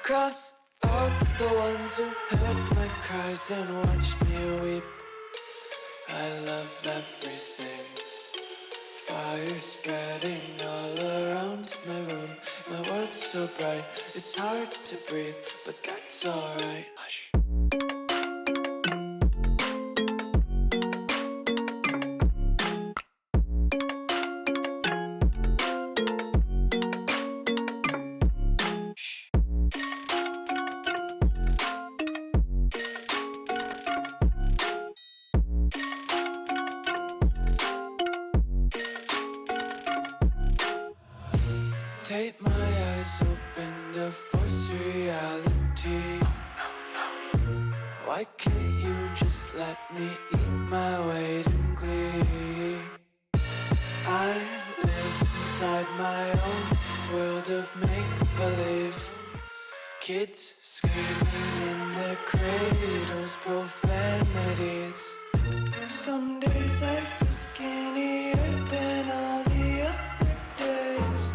cross out the ones who heard my cries and watched me weep. I love everything. Fire spreading all around my room. My world's so bright, it's hard to breathe, but that's alright. Hush. Take my eyes open to force reality. Why can't you just let me eat my weight in glee? I live inside my own world of make-believe. Kids screaming in their cradles, profanities. Some days I feel skinnier than all the other days.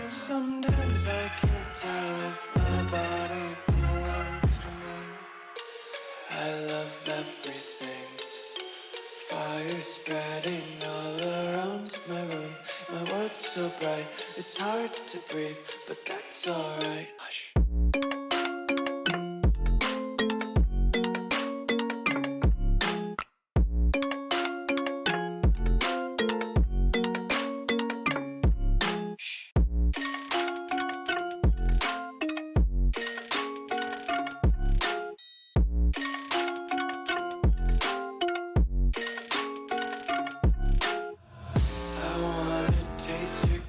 Sometimes I can't tell if my body belongs to me. I love everything. Fire spreading all around my room. My world's so bright, it's hard to breathe, but that's alright. Hush.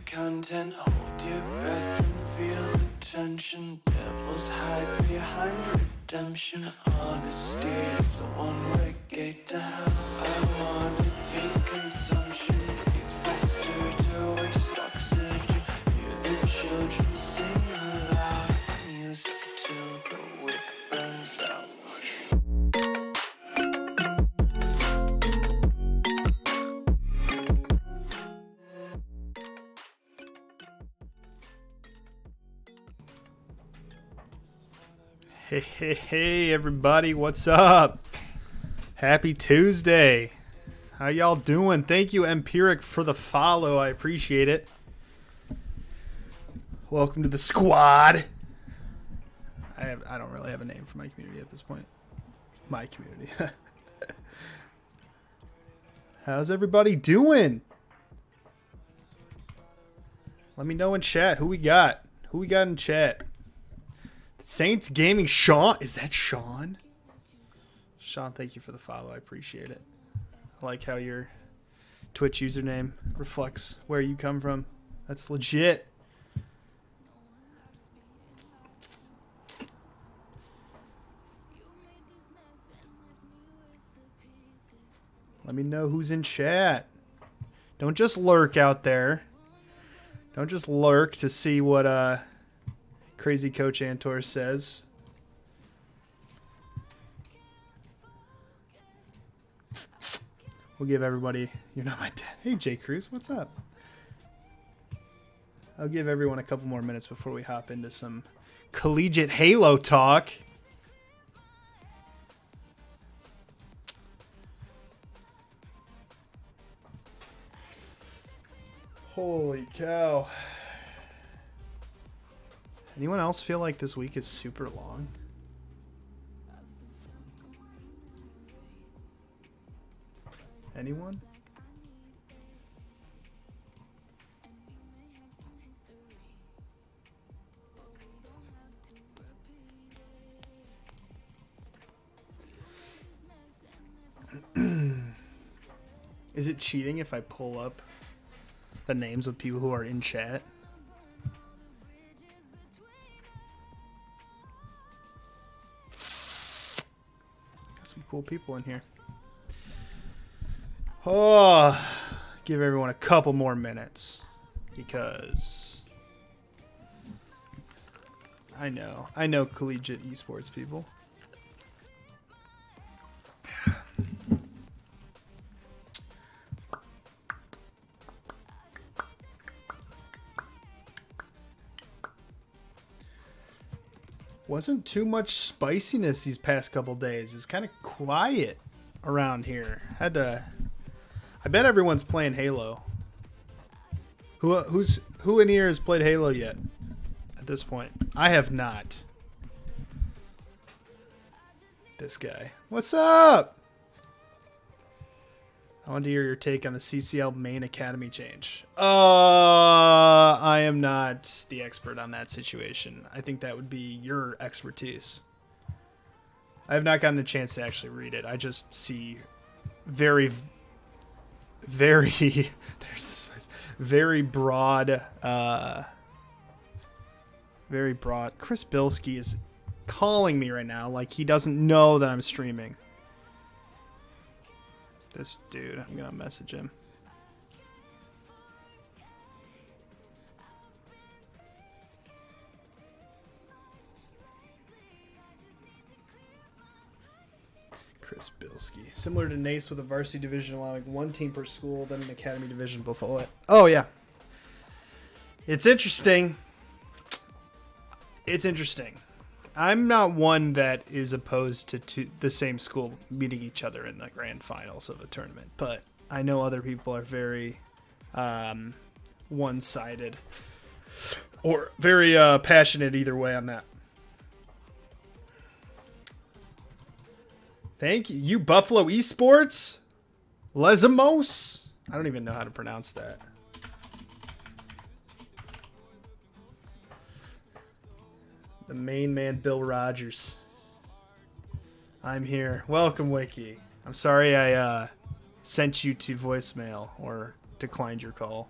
Content, hold your breath and feel the tension. Devils hide behind redemption. Honesty is the one-way gate to hell. I wanna taste consumption. Eat faster to waste oxygen. Hear the children sing aloud. It's music till the wick burns out. Hey, everybody, what's up? Happy Tuesday. How y'all doing? Thank you, Empiric, for the follow. I appreciate it. Welcome to the squad. I don't really have a name for my community at this point. My community. How's everybody doing? Let me know in chat who we got. Who we got in chat? Saints Gaming, Sean. Is that Sean? Sean, thank you for the follow. I appreciate it. I like how your Twitch username reflects where you come from. That's legit. Let me know who's in chat. Don't just lurk out there. Don't just lurk to see what Crazy Coach Antor says. We'll give everybody... You're not my dad. Hey, Jay Cruz, what's up? I'll give everyone a couple more minutes before we hop into some Collegiate Halo talk. Holy cow. Anyone else feel like this week is super long? Anyone? Is it cheating if I pull up the names of people who are in chat? Some cool people in here. Oh, give everyone a couple more minutes because I know collegiate esports people. Wasn't too much spiciness these past couple days. It's kind of quiet around here. I bet everyone's playing Halo. Who in here has played Halo yet? At this point, I have not. This guy. What's up? I want to hear your take on the CCL main academy change. I am not the expert on that situation. I think that would be your expertise. I have not gotten a chance to actually read it. I just see very there's this very broad Chris Bilski is calling me right now like he doesn't know that I'm streaming. This dude, I'm gonna message him. Chris Bilski. Similar to Nace with a varsity division allowing one team per school, then an academy division below it. Oh, yeah. It's interesting. It's interesting. I'm not one that is opposed to the same school meeting each other in the grand finals of a tournament, but I know other people are very one-sided or very passionate either way on that. Thank you. You Buffalo Esports? Lesamos? I don't even know how to pronounce that. The main man, Bill Rogers. I'm here. Welcome, Wiki. I'm sorry I sent you to voicemail or declined your call.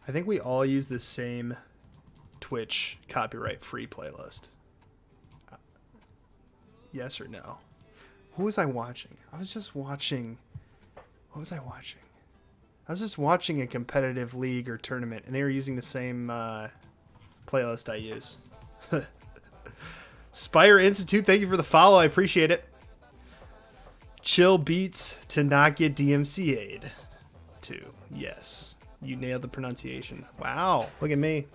I think we all use the same Twitch copyright-free playlist. Yes or no? Who was I watching? I was just watching... What was I watching? I was just watching a competitive league or tournament, and they were using the same playlist I use. Spire Institute, thank you for the follow. I appreciate it. Chill beats to not get DMCA'd. Too. Yes. You nailed the pronunciation. Wow. Look at me.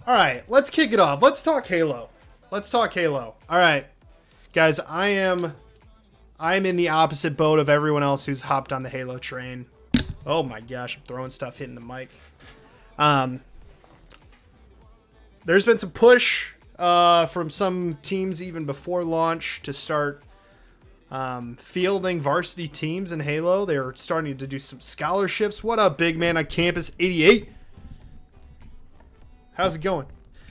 All right. Let's kick it off. Let's talk Halo. All right. Guys, I'm in the opposite boat of everyone else who's hopped on the Halo train. Oh my gosh, I'm throwing stuff, hitting the mic. There's been some push from some teams even before launch to start fielding varsity teams in Halo. They're starting to do some scholarships. What up, big man on campus 88? How's it going?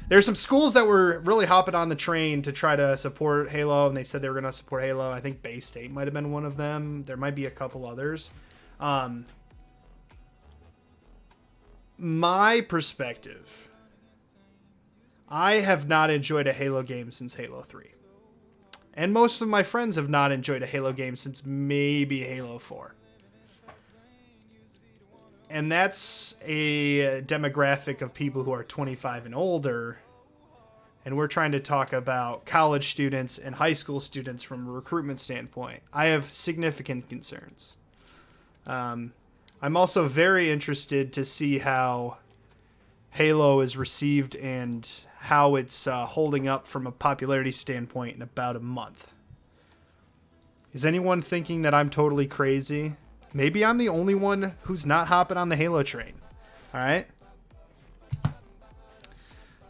There's some schools that were really hopping on the train to try to support Halo, and they said they were going to support Halo. I think Bay State might have been one of them. There might be a couple others. My perspective, I have not enjoyed a Halo game since Halo 3. And most of my friends have not enjoyed a Halo game since maybe Halo 4. And that's a demographic of people who are 25 and older. And we're trying to talk about college students and high school students from a recruitment standpoint. I have significant concerns. I'm also very interested to see how Halo is received and how it's holding up from a popularity standpoint in about a month. Is anyone thinking that I'm totally crazy? Maybe I'm the only one who's not hopping on the Halo train. All right.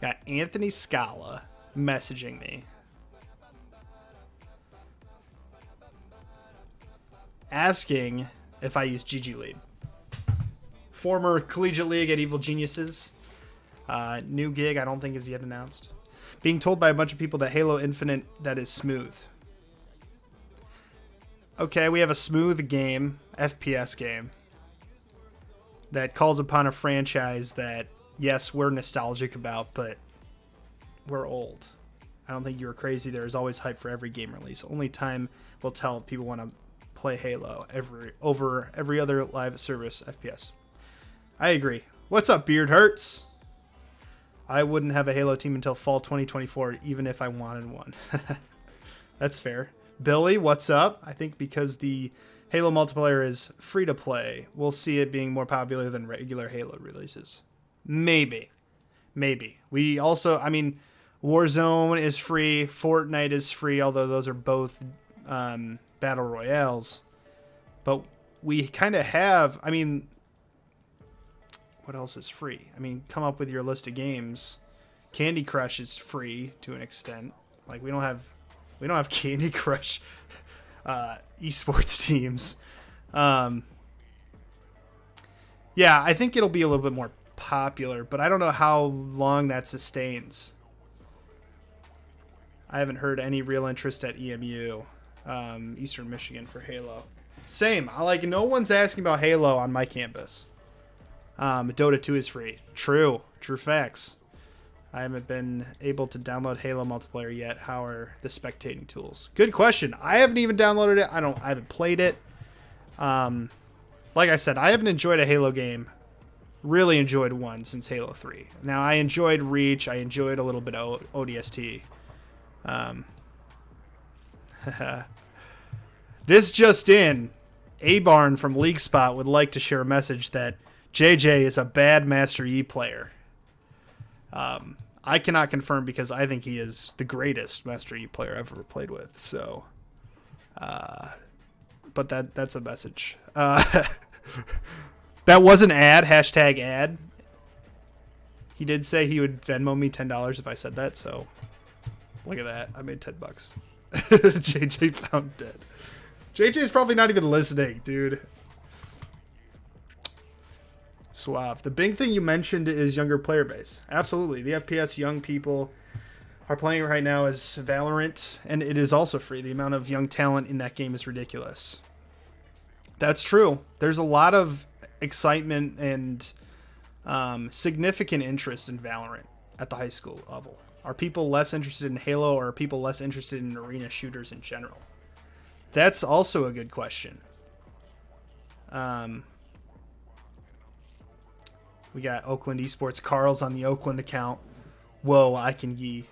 Got Anthony Scala messaging me. Asking if I use GG Lead. Former Collegiate League at Evil Geniuses. New gig I don't think is yet announced. Being told by a bunch of people that Halo Infinite that is smooth. Okay, we have a smooth game, FPS game, that calls upon a franchise that, yes, we're nostalgic about, but we're old. I don't think you were crazy. There is always hype for every game release. Only time will tell if people want to play Halo over every other live service FPS. I agree. What's up, Beard Hurts? I wouldn't have a Halo team until fall 2024, even if I wanted one. That's fair. Billy, what's up? I think because the Halo multiplayer is free to play, we'll see it being more popular than regular Halo releases. Maybe. Maybe. We also, I mean, Warzone is free. Fortnite is free, although those are both battle royales. But we kind of have, I mean, what else is free? I mean, come up with your list of games. Candy Crush is free to an extent. Like we don't have Candy Crush esports teams. Yeah, I think it'll be a little bit more popular, but I don't know how long that sustains. I haven't heard any real interest at EMU, Eastern Michigan, for Halo. Same. Like, no one's asking about Halo on my campus. Dota 2 is free. True facts. I haven't been able to download Halo multiplayer yet. How are the spectating tools? Good question. I haven't even downloaded it. I haven't played it. Like I said, I haven't enjoyed a Halo game. Really enjoyed one since Halo 3. Now, I enjoyed Reach. I enjoyed a little bit of ODST. This just in. A-Barn from League Spot would like to share a message that JJ is a bad Master Yi player. I cannot confirm because I think he is the greatest Master Yi player I've ever played with. So, but that's a message. That was an ad. Hashtag ad. He did say he would Venmo me $10 if I said that. So, look at that. I made $10. JJ found dead. JJ's probably not even listening, dude. Suave. The big thing you mentioned is younger player base. Absolutely. The FPS young people are playing right now is Valorant, and it is also free. The amount of young talent in that game is ridiculous. That's true. There's a lot of excitement and significant interest in Valorant at the high school level. Are people less interested in Halo, or are people less interested in arena shooters in general? That's also a good question. We got Oakland Esports. Carl's on the Oakland account. Whoa, I can Yee.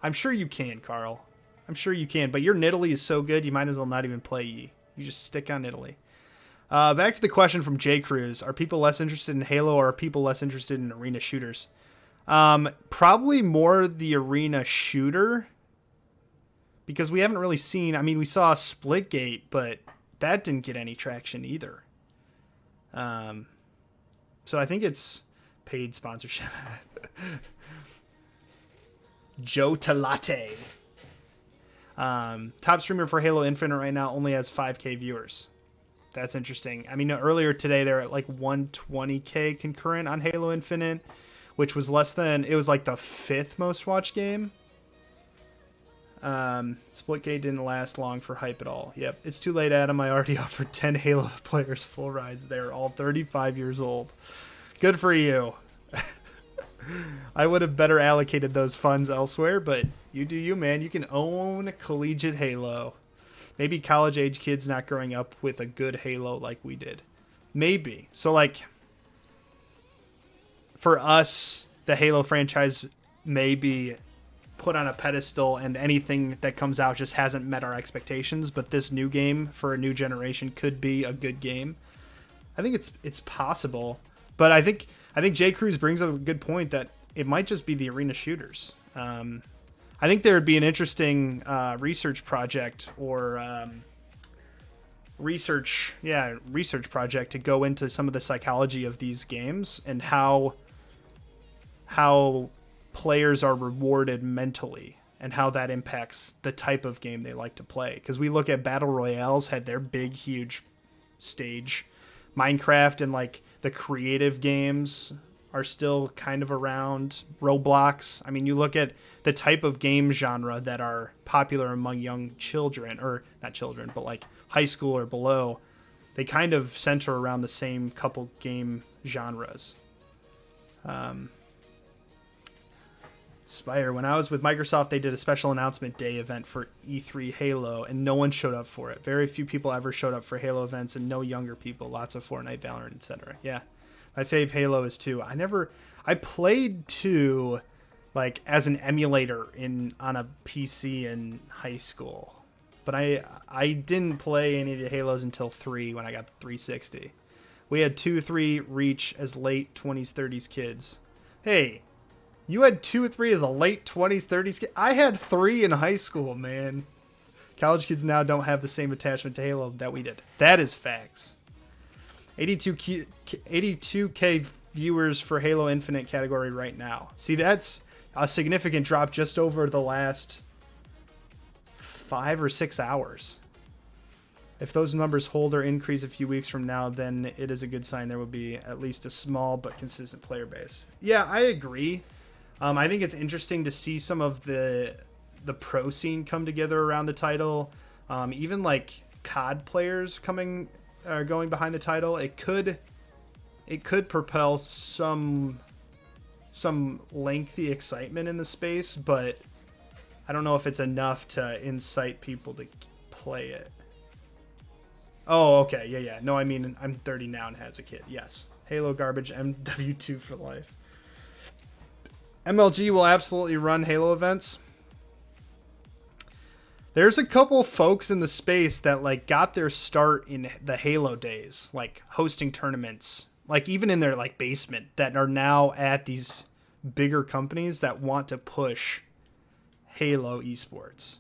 I'm sure you can, Carl. I'm sure you can, but your Nidalee is so good, you might as well not even play Yee. You just stick on Nidalee. Back to the question from J. Cruz. Are people less interested in Halo, or are people less interested in arena shooters? Probably more the arena shooter, because we haven't really seen, I mean, we saw Splitgate, but that didn't get any traction either. So I think it's paid sponsorship. Joe Talate. Top streamer for Halo Infinite right now only has 5K viewers. That's interesting. I mean, earlier today they were at like 120K concurrent on Halo Infinite, which was less than, it was like the 5th most watched game. Splitgate didn't last long for hype at all. Yep, it's too late, Adam. I already offered 10 Halo players full rides. They're all 35 years old. Good for you. I would have better allocated those funds elsewhere, but you do you, man. You can own Collegiate Halo. Maybe college-age kids not growing up with a good Halo like we did. Maybe. So, like, for us, the Halo franchise may be put on a pedestal, and anything that comes out just hasn't met our expectations, but this new game for a new generation could be a good game. I think it's possible, but I think J. Cruz brings up a good point that it might just be the arena shooters. I think there would be an interesting research project or research project to go into some of the psychology of these games and how players are rewarded mentally and how that impacts the type of game they like to play. Because we look at Battle Royales had their big, huge stage. Minecraft and like the creative games are still kind of around. Roblox. I mean, you look at the type of game genre that are popular among young children, or not children, but like high school or below. They kind of center around the same couple game genres. Spire, when I was with Microsoft, they did a special announcement day event for E3 Halo, and no one showed up for it. Very few people ever showed up for Halo events, and no younger people. Lots of Fortnite, Valorant, etc. Yeah, my fave Halo is 2. I played 2 like as an emulator on a PC in high school, but I didn't play any of the Halos until 3 when I got the 360. We had 2, 3 Reach as late 20s, 30s kids. Hey. You had 2 or 3 as a late 20s, 30s kid. I had 3 in high school, man. College kids now don't have the same attachment to Halo that we did. That is facts. 82K viewers for Halo Infinite category right now. See, that's a significant drop just over the last 5 or 6 hours. If those numbers hold or increase a few weeks from now, then it is a good sign there will be at least a small but consistent player base. Yeah, I agree. I think it's interesting to see some of the pro scene come together around the title. Even like COD players going behind the title. It could propel some lengthy excitement in the space, but I don't know if it's enough to incite people to play it. Oh, okay. Yeah. No, I mean, I'm 30 now and has a kid. Yes. Halo garbage, MW2 for life. MLG will absolutely run Halo events. There's a couple folks in the space that like got their start in the Halo days, like hosting tournaments, like even in their like basement, that are now at these bigger companies that want to push Halo esports.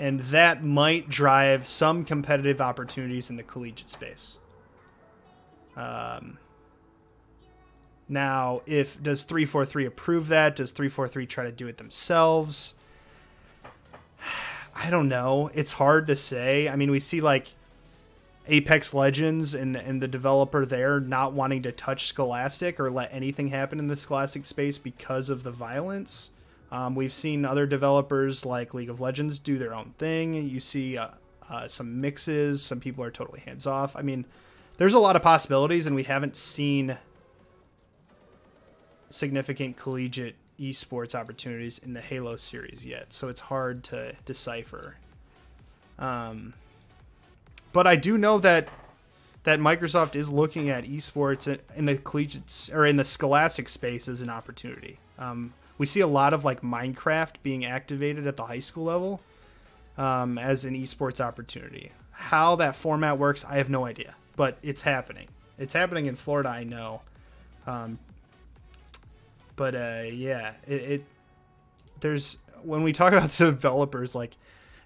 And that might drive some competitive opportunities in the collegiate space. Now, does 343 approve that? Does 343 try to do it themselves? I don't know. It's hard to say. I mean, we see like Apex Legends and the developer there not wanting to touch Scholastic or let anything happen in the Scholastic space because of the violence. We've seen other developers like League of Legends do their own thing. You see some mixes. Some people are totally hands off. I mean, there's a lot of possibilities, and we haven't seen significant collegiate esports opportunities in the Halo series yet, so it's hard to decipher. But I do know that Microsoft is looking at esports in the collegiate or in the Scholastic space as an opportunity. We see a lot of like Minecraft being activated at the high school level as an esports opportunity. How that format works, I have no idea, but it's happening. It's happening in Florida, I know. Yeah, there's, when we talk about the developers, like,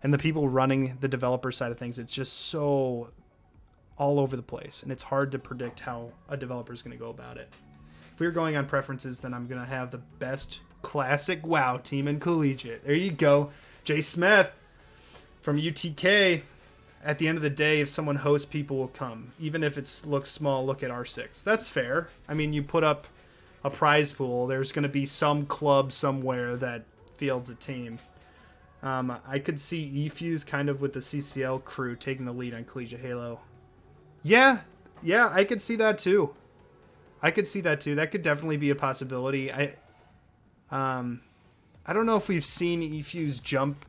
and the people running the developer side of things, it's just so all over the place, and it's hard to predict how a developer is going to go about it. If we were going on preferences, then I'm going to have the best classic WoW team in Collegiate. There you go. Jay Smith from UTK. At the end of the day, if someone hosts, people will come. Even if it looks small, look at R6. That's fair. I mean, you put up a prize pool, there's going to be some club somewhere that fields a team. I could see eFuse kind of with the CCL crew taking the lead on Collegiate Halo. Yeah, I could see that too. That could definitely be a possibility. I don't know if we've seen eFuse jump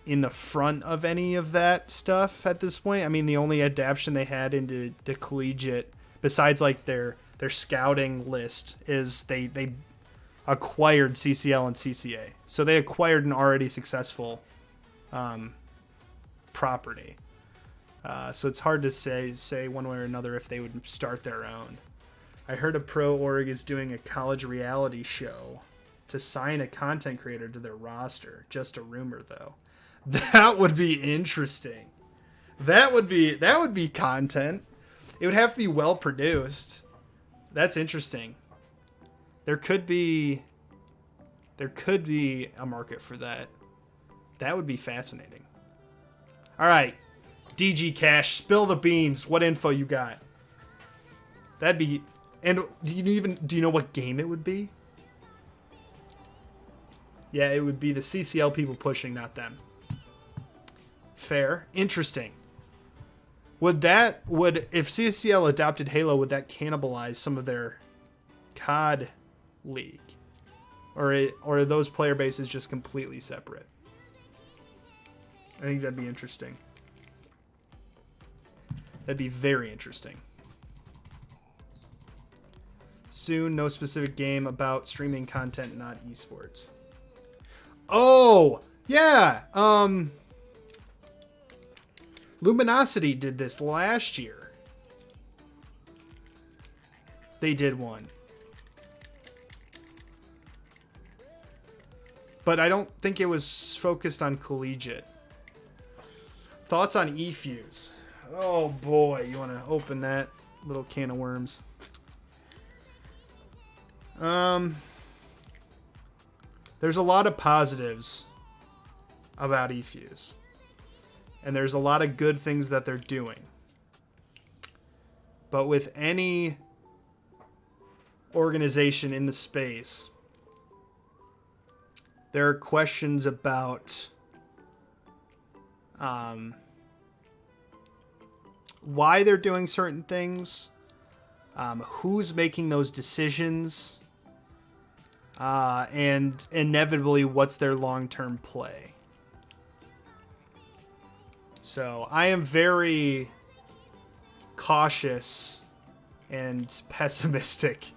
in the front of any of that stuff at this point. I mean, the only adaptation they had into the Collegiate, besides like their scouting list, is they acquired CCL and CCA. So they acquired an already successful property. So it's hard to say one way or another if they would start their own. I heard a pro org is doing a college reality show to sign a content creator to their roster. Just a rumor, though. That would be interesting. That would be content. It would have to be well produced. That's interesting. There could be a market for that. That would be fascinating. All right, DG Cash, spill the beans. What info you got? That'd be. And do you know what game it would be? Yeah, it would be the CCL people pushing, not them. Fair. Interesting. If CCL adopted Halo, would that cannibalize some of their COD league? Or are those player bases just completely separate? I think that'd be interesting. That'd be very interesting. Soon, no specific game about streaming content, not esports. Oh, yeah. Luminosity did this last year. They did one. But I don't think it was focused on Collegiate. Thoughts on eFuse? Oh boy, you want to open that little can of worms? There's a lot of positives about eFuse. And there's a lot of good things that they're doing. But with any organization in the space, there are questions about why they're doing certain things, who's making those decisions, and inevitably what's their long-term play. So I am very cautious and pessimistic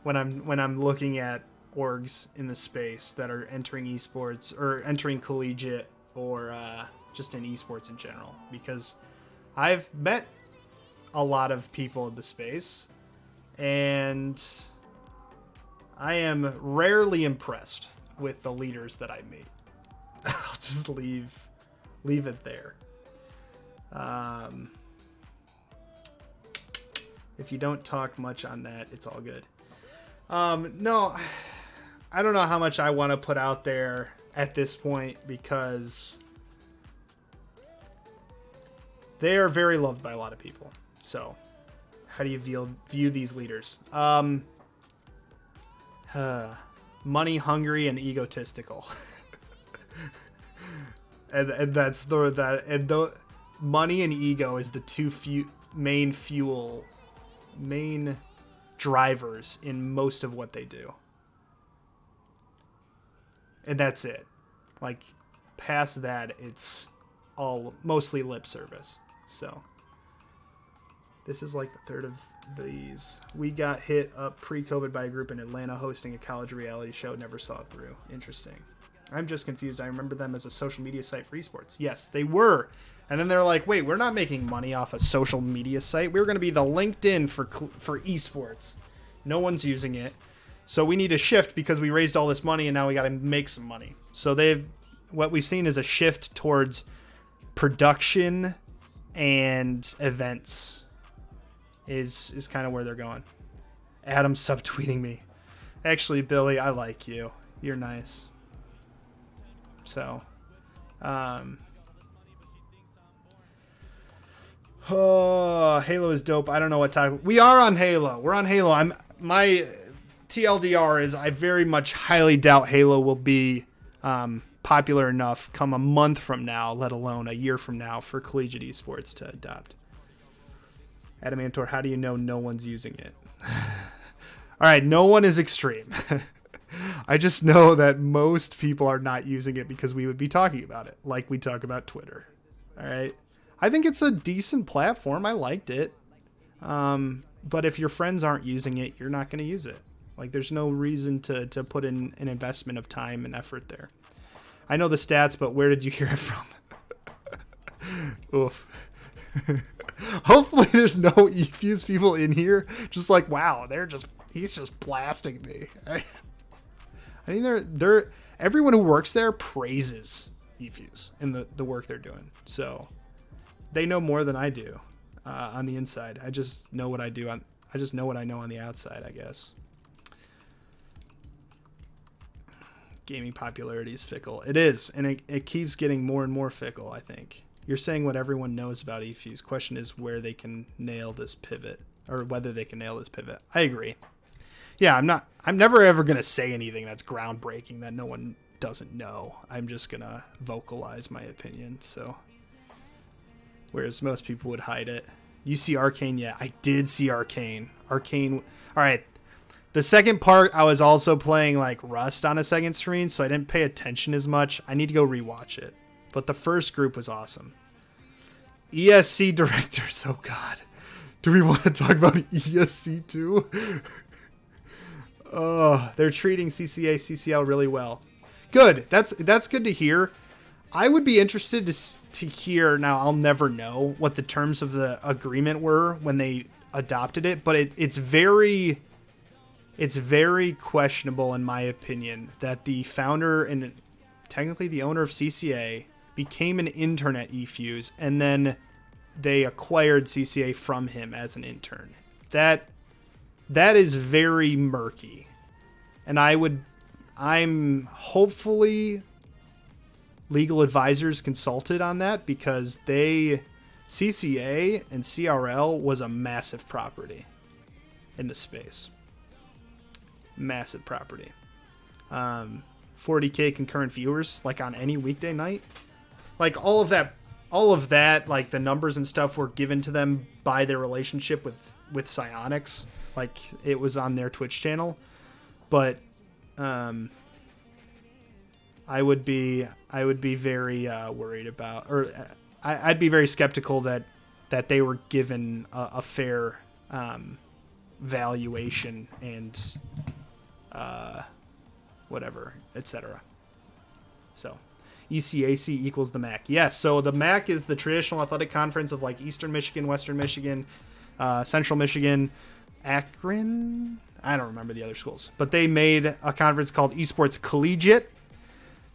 when I'm looking at orgs in the space that are entering esports or entering collegiate or just in esports in general, because I've met a lot of people in the space and I am rarely impressed with the leaders that I meet. I'll just leave it there. If you don't talk much on that, it's all good. No, I don't know how much I want to put out there at this point because they are very loved by a lot of people. So how do you view these leaders? Money hungry and egotistical. and that's the money and ego is the two main drivers in most of what they do. And that's it. Like, past that, it's all mostly lip service. So, this is like the third of these. We got hit up pre-COVID by a group in Atlanta hosting a college reality show. Never saw it through. Interesting. I'm just confused. I remember them as a social media site for esports. Yes, they were. And then they're like, wait, we're not making money off a social media site. We're going to be the LinkedIn for esports. No one's using it. So we need to shift because we raised all this money and now we got to make some money. So what we've seen is a shift towards production and events is kind of where they're going. Adam's subtweeting me. Actually, Billy, I like you. You're nice. So, oh, Halo is dope. I don't know what type. We are on Halo. We're on Halo. My TLDR is I very much highly doubt Halo will be popular enough come a month from now, let alone a year from now, for Collegiate Esports to adopt. Adam Antor, how do you know no one's using it? All right, no one is extreme. I just know that most people are not using it because we would be talking about it, like we talk about Twitter. All right. I think it's a decent platform. I liked it. But if your friends aren't using it, you're not going to use it. Like, there's no reason to put in an investment of time and effort there. I know the stats, but where did you hear it from? Oof. Hopefully there's no eFuse people in here. Just like, wow, he's just blasting me. I mean, they're everyone who works there praises eFuse and the work they're doing. So they know more than I do on the inside. I just know what I do I just know what I know on the outside, I guess. Gaming popularity is fickle. It is, and it keeps getting more and more fickle, I think. You're saying what everyone knows about eFuse. Question is where they can nail this pivot, or whether they can nail this pivot. I agree. Yeah, I'm never ever going to say anything that's groundbreaking that no one doesn't know. I'm just going to vocalize my opinion, so. Whereas most people would hide it. You see Arcane yet? I did see Arcane. Arcane. All right. The second part, I was also playing like Rust on a second screen, so I didn't pay attention as much. I need to go rewatch it. But the first group was awesome. ESC directors. Oh, God. Do we want to talk about ESC too? Oh, they're treating CCA, CCL really well. Good. That's good to hear. I would be interested to hear. Now, I'll never know what the terms of the agreement were when they adopted it, but it's very questionable in my opinion that the founder and technically the owner of CCA became an intern at eFuse, and then they acquired CCA from him as an intern. That is very murky. And I'm hopefully legal advisors consulted on that, because CCA and CRL was a massive property in the space. Massive property. 40K concurrent viewers, like on any weekday night. Like all of that, like the numbers and stuff were given to them by their relationship with Psionics. Like it was on their Twitch channel. But I would be very worried about, or I'd be very skeptical that they were given a fair valuation and whatever, etc. So ECAC equals the MAC. Yes, so the MAC is the traditional athletic conference of like Eastern Michigan, Western Michigan, Central Michigan, Akron. I don't remember the other schools, but they made a conference called Esports Collegiate.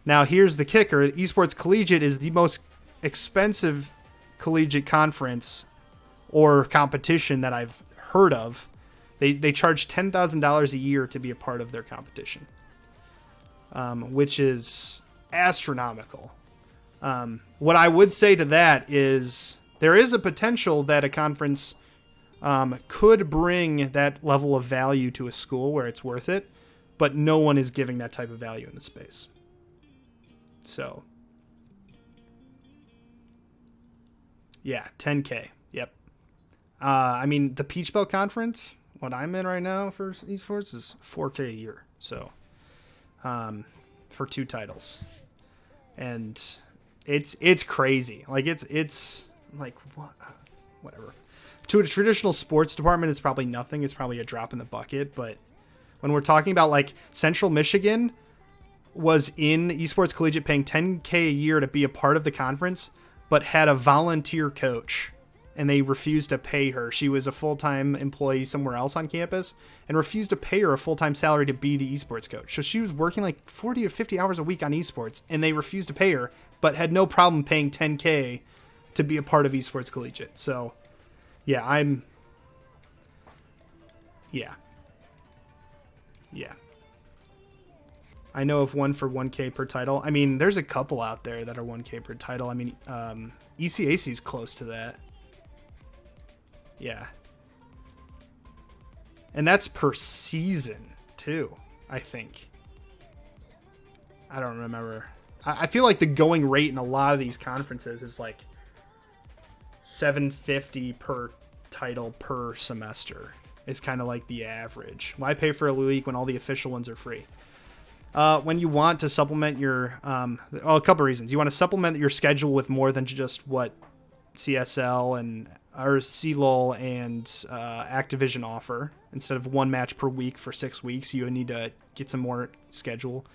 Now, here's the kicker. Esports Collegiate is the most expensive collegiate conference or competition that I've heard of. They charge $10,000 a year to be a part of their competition, which is astronomical. What I would say to that is there is a potential that a conference could bring that level of value to a school where it's worth it, but no one is giving that type of value in the space. So, yeah, 10K. Yep. I mean, the Peach Belt Conference, what I'm in right now for esports, is 4K a year. So, for 2 titles, and it's crazy. Like it's like whatever. To a traditional sports department, it's probably nothing. It's probably a drop in the bucket. But when we're talking about like Central Michigan was in Esports Collegiate paying $10K a year to be a part of the conference, but had a volunteer coach, and they refused to pay her. She was a full-time employee somewhere else on campus and refused to pay her a full-time salary to be the esports coach. So she was working like 40 or 50 hours a week on esports, and they refused to pay her, but had no problem paying $10K to be a part of Esports Collegiate. So yeah, yeah. I know of one for 1K per title. I mean, there's a couple out there that are 1K per title. I mean, ECAC is close to that. Yeah. And that's per season, too, I think. I don't remember. I feel like the going rate in a lot of these conferences is like $750 per title per semester. Is kind of like the average. Why pay for a league when all the official ones are free? When you want to supplement your, a couple of reasons. You want to supplement your schedule with more than just what CSL and or CLOL and Activision offer. Instead of 1 match per week for 6 weeks, you need to get some more schedule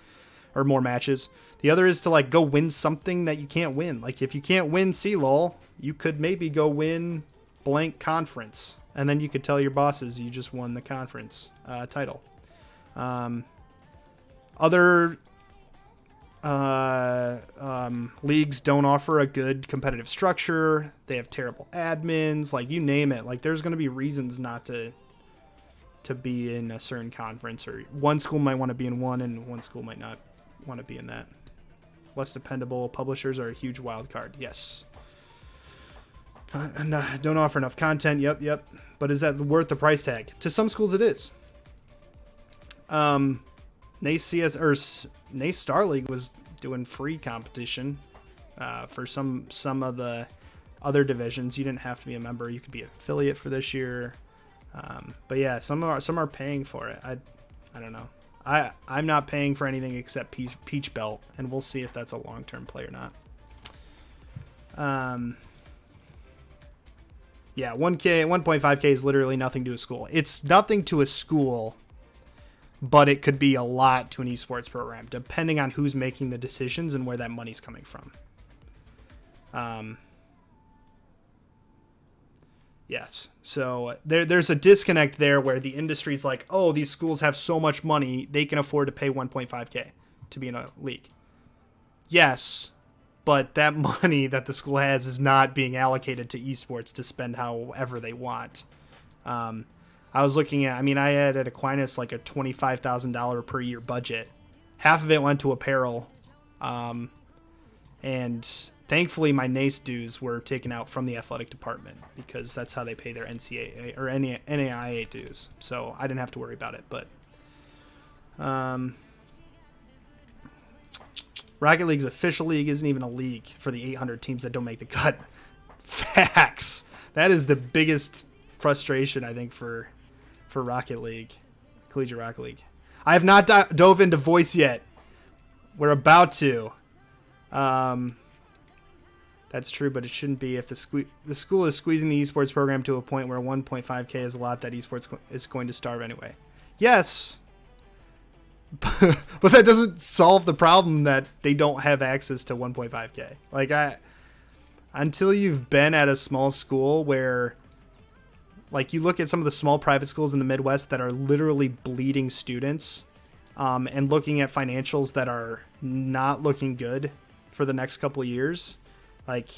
or more matches. The other is to like go win something that you can't win. Like if you can't win CLOL, you could maybe go win blank conference, and then you could tell your bosses you just won the conference title. Other leagues don't offer a good competitive structure. They have terrible admins. Like you name it. Like there's going to be reasons not to be in a certain conference, or one school might want to be in one and one school might not want to be in that. Less dependable publishers are a huge wild card. Yes. Don't offer enough content. Yep. But is that worth the price tag? To some schools, it is. NACE Star League was doing free competition for some of the other divisions. You didn't have to be a member. You could be an affiliate for this year. But yeah, some are paying for it. I don't know. I'm not paying for anything except Peach Belt, and we'll see if that's a long-term play or not. Yeah, 1K, 1.5K is literally nothing to a school. It's nothing to a school, but it could be a lot to an esports program, depending on who's making the decisions and where that money's coming from. Yes. So there's a disconnect there where the industry's like, oh, these schools have so much money, they can afford to pay 1.5K to be in a league. Yes, but that money that the school has is not being allocated to esports to spend however they want. I was looking at, I had at Aquinas like a $25,000 per year budget. Half of it went to apparel. And thankfully my NACE dues were taken out from the athletic department because that's how they pay their NCAA or NAIA dues. So I didn't have to worry about it. But Rocket League's official league isn't even a league for the 800 teams that don't make the cut. Facts. That is the biggest frustration, I think, for Rocket League, Collegiate Rocket League. I have not dove into voice yet. We're about to. That's true, but it shouldn't be if the school is squeezing the esports program to a point where 1.5K is a lot that esports is going to starve anyway. Yes, but that doesn't solve the problem that they don't have access to 1.5K. Like until you've been at a small school where, like, you look at some of the small private schools in the Midwest that are literally bleeding students, and looking at financials that are not looking good for the next couple of years. Like,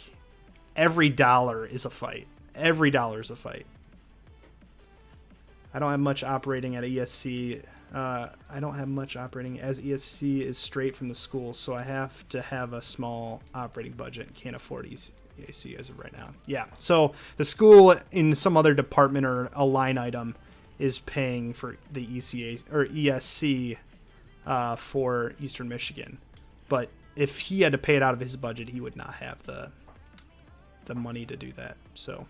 every dollar is a fight. Every dollar is a fight. I don't have much operating at ESC. I don't have much operating as ESC is straight from the school, so I have to have a small operating budget. Can't afford ESC as of right now. Yeah, so the school in some other department or a line item is paying for the ECA or ESC for Eastern Michigan, but if he had to pay it out of his budget, he would not have the money to do that. So,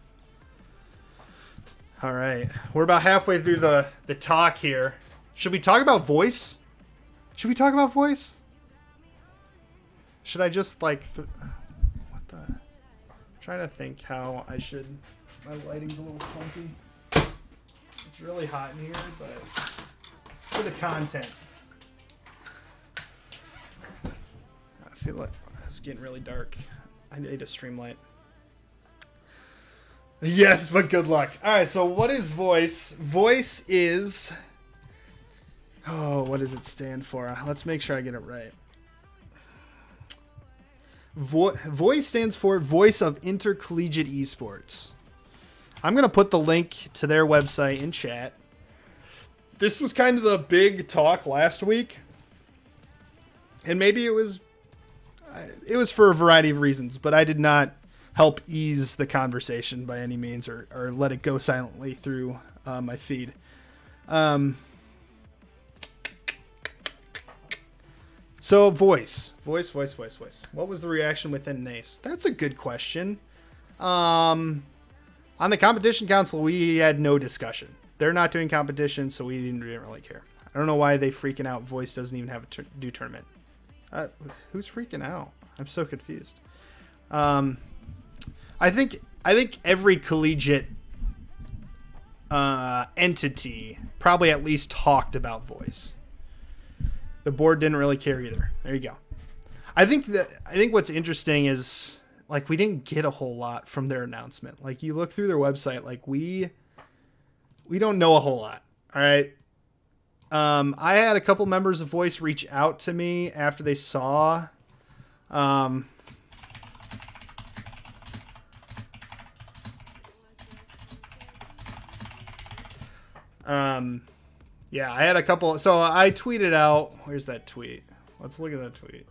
all right, we're about halfway through the talk here. Should we talk about voice? Should I just like what the? I'm trying to think how I should. My lighting's a little funky. It's really hot in here, but for the content. I feel like it's getting really dark. I need a stream light. Yes, but good luck. All right, so what is voice? Voice is... Oh, what does it stand for? Let's make sure I get it right. Voice stands for Voice of Intercollegiate Esports. I'm going to put the link to their website in chat. This was kind of the big talk last week. And maybe it was for a variety of reasons, but I did not help ease the conversation by any means or let it go silently through my feed. So voice. What was the reaction within NACE? That's a good question. On the competition council, we had no discussion. They're not doing competition, so we didn't really care. I don't know why they freaking out. Voice doesn't even have a do tournament. Who's freaking out? I'm so confused. I think every collegiate entity probably at least talked about voice. The board didn't really care either. There you go. I think what's interesting is, like, we didn't get a whole lot from their announcement. Like, you look through their website, like, we don't know a whole lot. All right. I had a couple members of Voice reach out to me after they saw yeah, I had a couple. So I tweeted out, where's that tweet? Let's look at that tweet.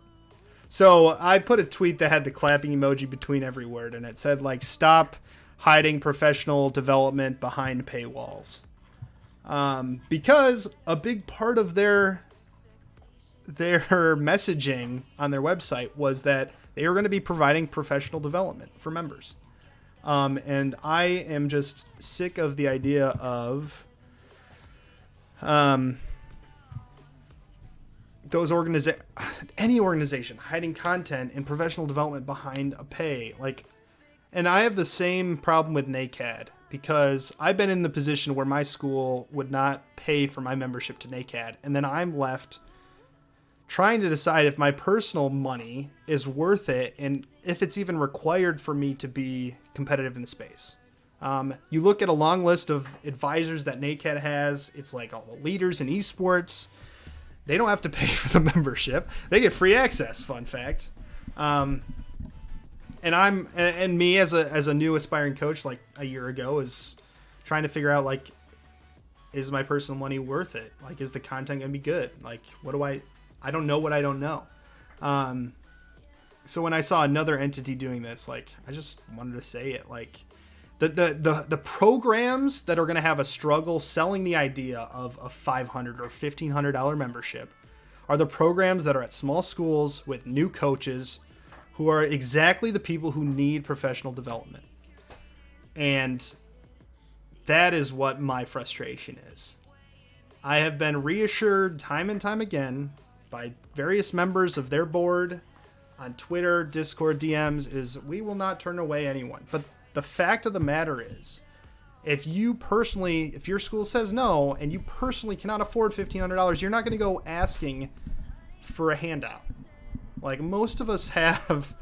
So I put a tweet that had the clapping emoji between every word, and it said, like, stop hiding professional development behind paywalls. Because a big part of their messaging on their website was that they were going to be providing professional development for members. And I am just sick of the idea of any organization hiding content and professional development behind a pay. Like, and I have the same problem with NACAD, because I've been in the position where my school would not pay for my membership to NACAD, and then I'm left trying to decide if my personal money is worth it and if it's even required for me to be competitive in the space. You look at a long list of advisors that NACAT has. It's like all the leaders in esports. They don't have to pay for the membership. They get free access. Fun fact. And me as a new aspiring coach, like a year ago, is trying to figure out, like, is my personal money worth it? Like, is the content gonna be good? Like, I don't know what I don't know. So when I saw another entity doing this, like, I just wanted to say it. Like, the programs that are going to have a struggle selling the idea of a $500 or $1,500 membership are the programs that are at small schools with new coaches who are exactly the people who need professional development. And that is what my frustration is. I have been reassured time and time again by various members of their board on Twitter, Discord, DMs, is we will not turn away anyone. But the fact of the matter is, if your school says no and you personally cannot afford $1,500, you're not going to go asking for a handout. Like, most of us have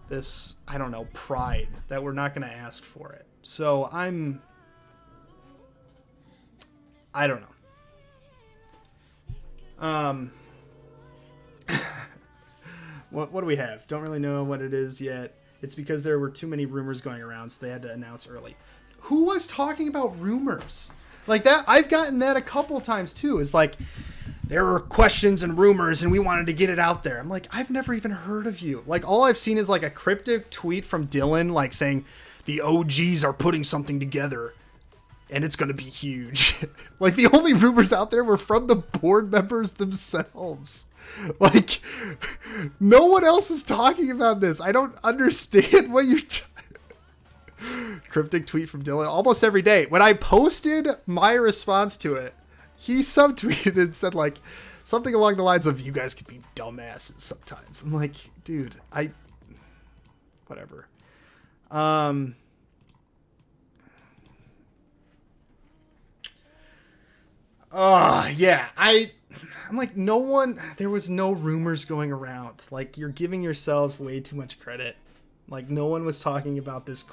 this, I don't know, pride that we're not going to ask for it. So I don't know. What do we have? Don't really know what it is yet. It's because there were too many rumors going around, so they had to announce early. Who was talking about rumors? Like that, I've gotten that a couple times too. It's like, there were questions and rumors and we wanted to get it out there. I'm like, I've never even heard of you. Like, all I've seen is like a cryptic tweet from Dylan, like saying the OGs are putting something together and it's going to be huge. Like, the only rumors out there were from the board members themselves. Like, no one else is talking about this. I don't understand what you're cryptic tweet from Dylan almost every day. When I posted my response to it, he subtweeted and said, like, something along the lines of, you guys could be dumbasses sometimes. I'm like, dude, whatever. Yeah, I'm like, there was no rumors going around. Like, you're giving yourselves way too much credit. Like, no one was talking about this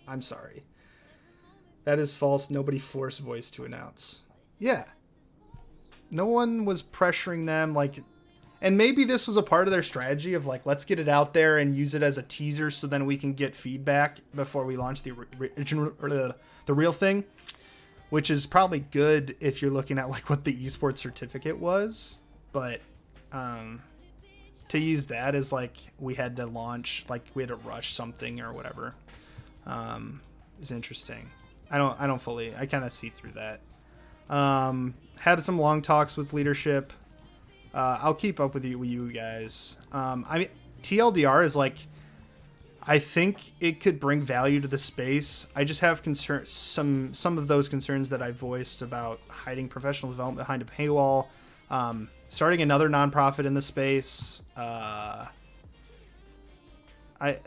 I'm sorry. That is false. Nobody forced Voice to announce. Yeah. No one was pressuring them, like, and maybe this was a part of their strategy of, like, let's get it out there and use it as a teaser so then we can get feedback before we launch the original or the real thing. Which is probably good if you're looking at, like, what the esports certificate was. But to use that as, like, we had to launch, like, we had to rush something or whatever, is interesting. I kind of see through that. Had some long talks with leadership. I'll keep up with you guys. I mean, TLDR is, like, I think it could bring value to the space. I just have concerns, some of those concerns that I voiced about hiding professional development behind a paywall, starting another nonprofit in the space.